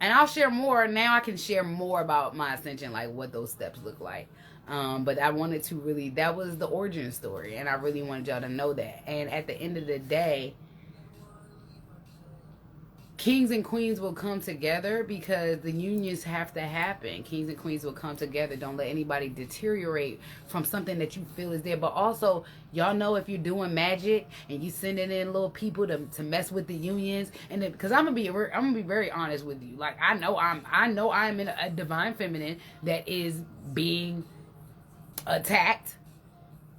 I'll share more. Now I can share more about my ascension, like what those steps look like. But I wanted to really, that was the origin story, and I really wanted y'all to know that. And at the end of the day, kings and queens will come together because the unions have to happen. Kings and queens will come together. Don't let anybody deteriorate from something that you feel is there. But also, y'all know if you're doing magic and you sending in little people to mess with the unions, and because I'm gonna be very honest with you. Like I know I'm in a divine feminine that is being attacked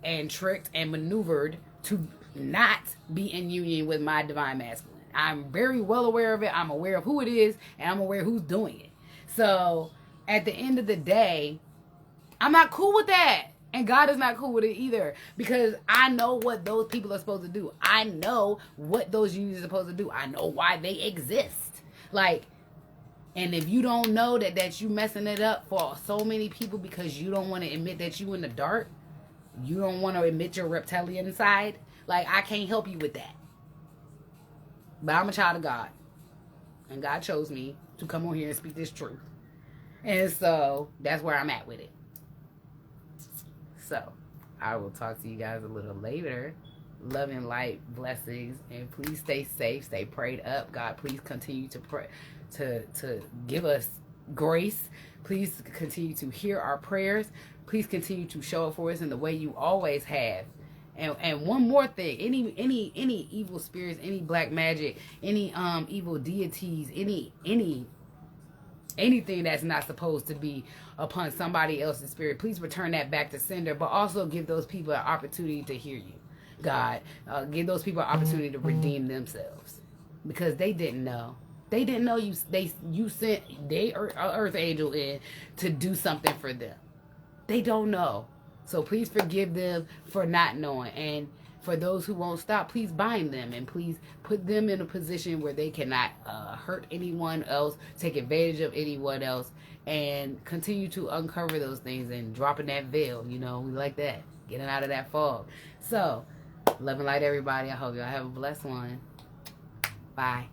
and tricked and maneuvered to not be in union with my divine masculine. I'm very well aware of it. I'm aware of who it is, and I'm aware who's doing it. So, at the end of the day, I'm not cool with that. And God is not cool with it either. Because I know what those people are supposed to do. I know what those unions are supposed to do. I know why they exist. Like, and if you don't know that you messing it up for so many people because you don't want to admit that you in the dark, you don't want to admit your reptilian side, like, I can't help you with that. But I'm a child of God. And God chose me to come on here and speak this truth. And so, that's where I'm at with it. So, I will talk to you guys a little later. Love and light, blessings. And please stay safe, stay prayed up. God, please continue to pray, to give us grace. Please continue to hear our prayers. Please continue to show up for us in the way you always have. And one more thing, any evil spirits, any black magic, any evil deities, anything that's not supposed to be upon somebody else's spirit, please return that back to sender, but also give those people an opportunity to hear you. God, give those people an opportunity to redeem themselves, because they didn't know. They didn't know you sent their earth angel in to do something for them. They don't know. So please forgive them for not knowing. And for those who won't stop, please bind them. And please put them in a position where they cannot hurt anyone else, take advantage of anyone else, and continue to uncover those things and dropping that veil. You know, we like that. Getting out of that fog. So, love and light, everybody. I hope y'all have a blessed one. Bye.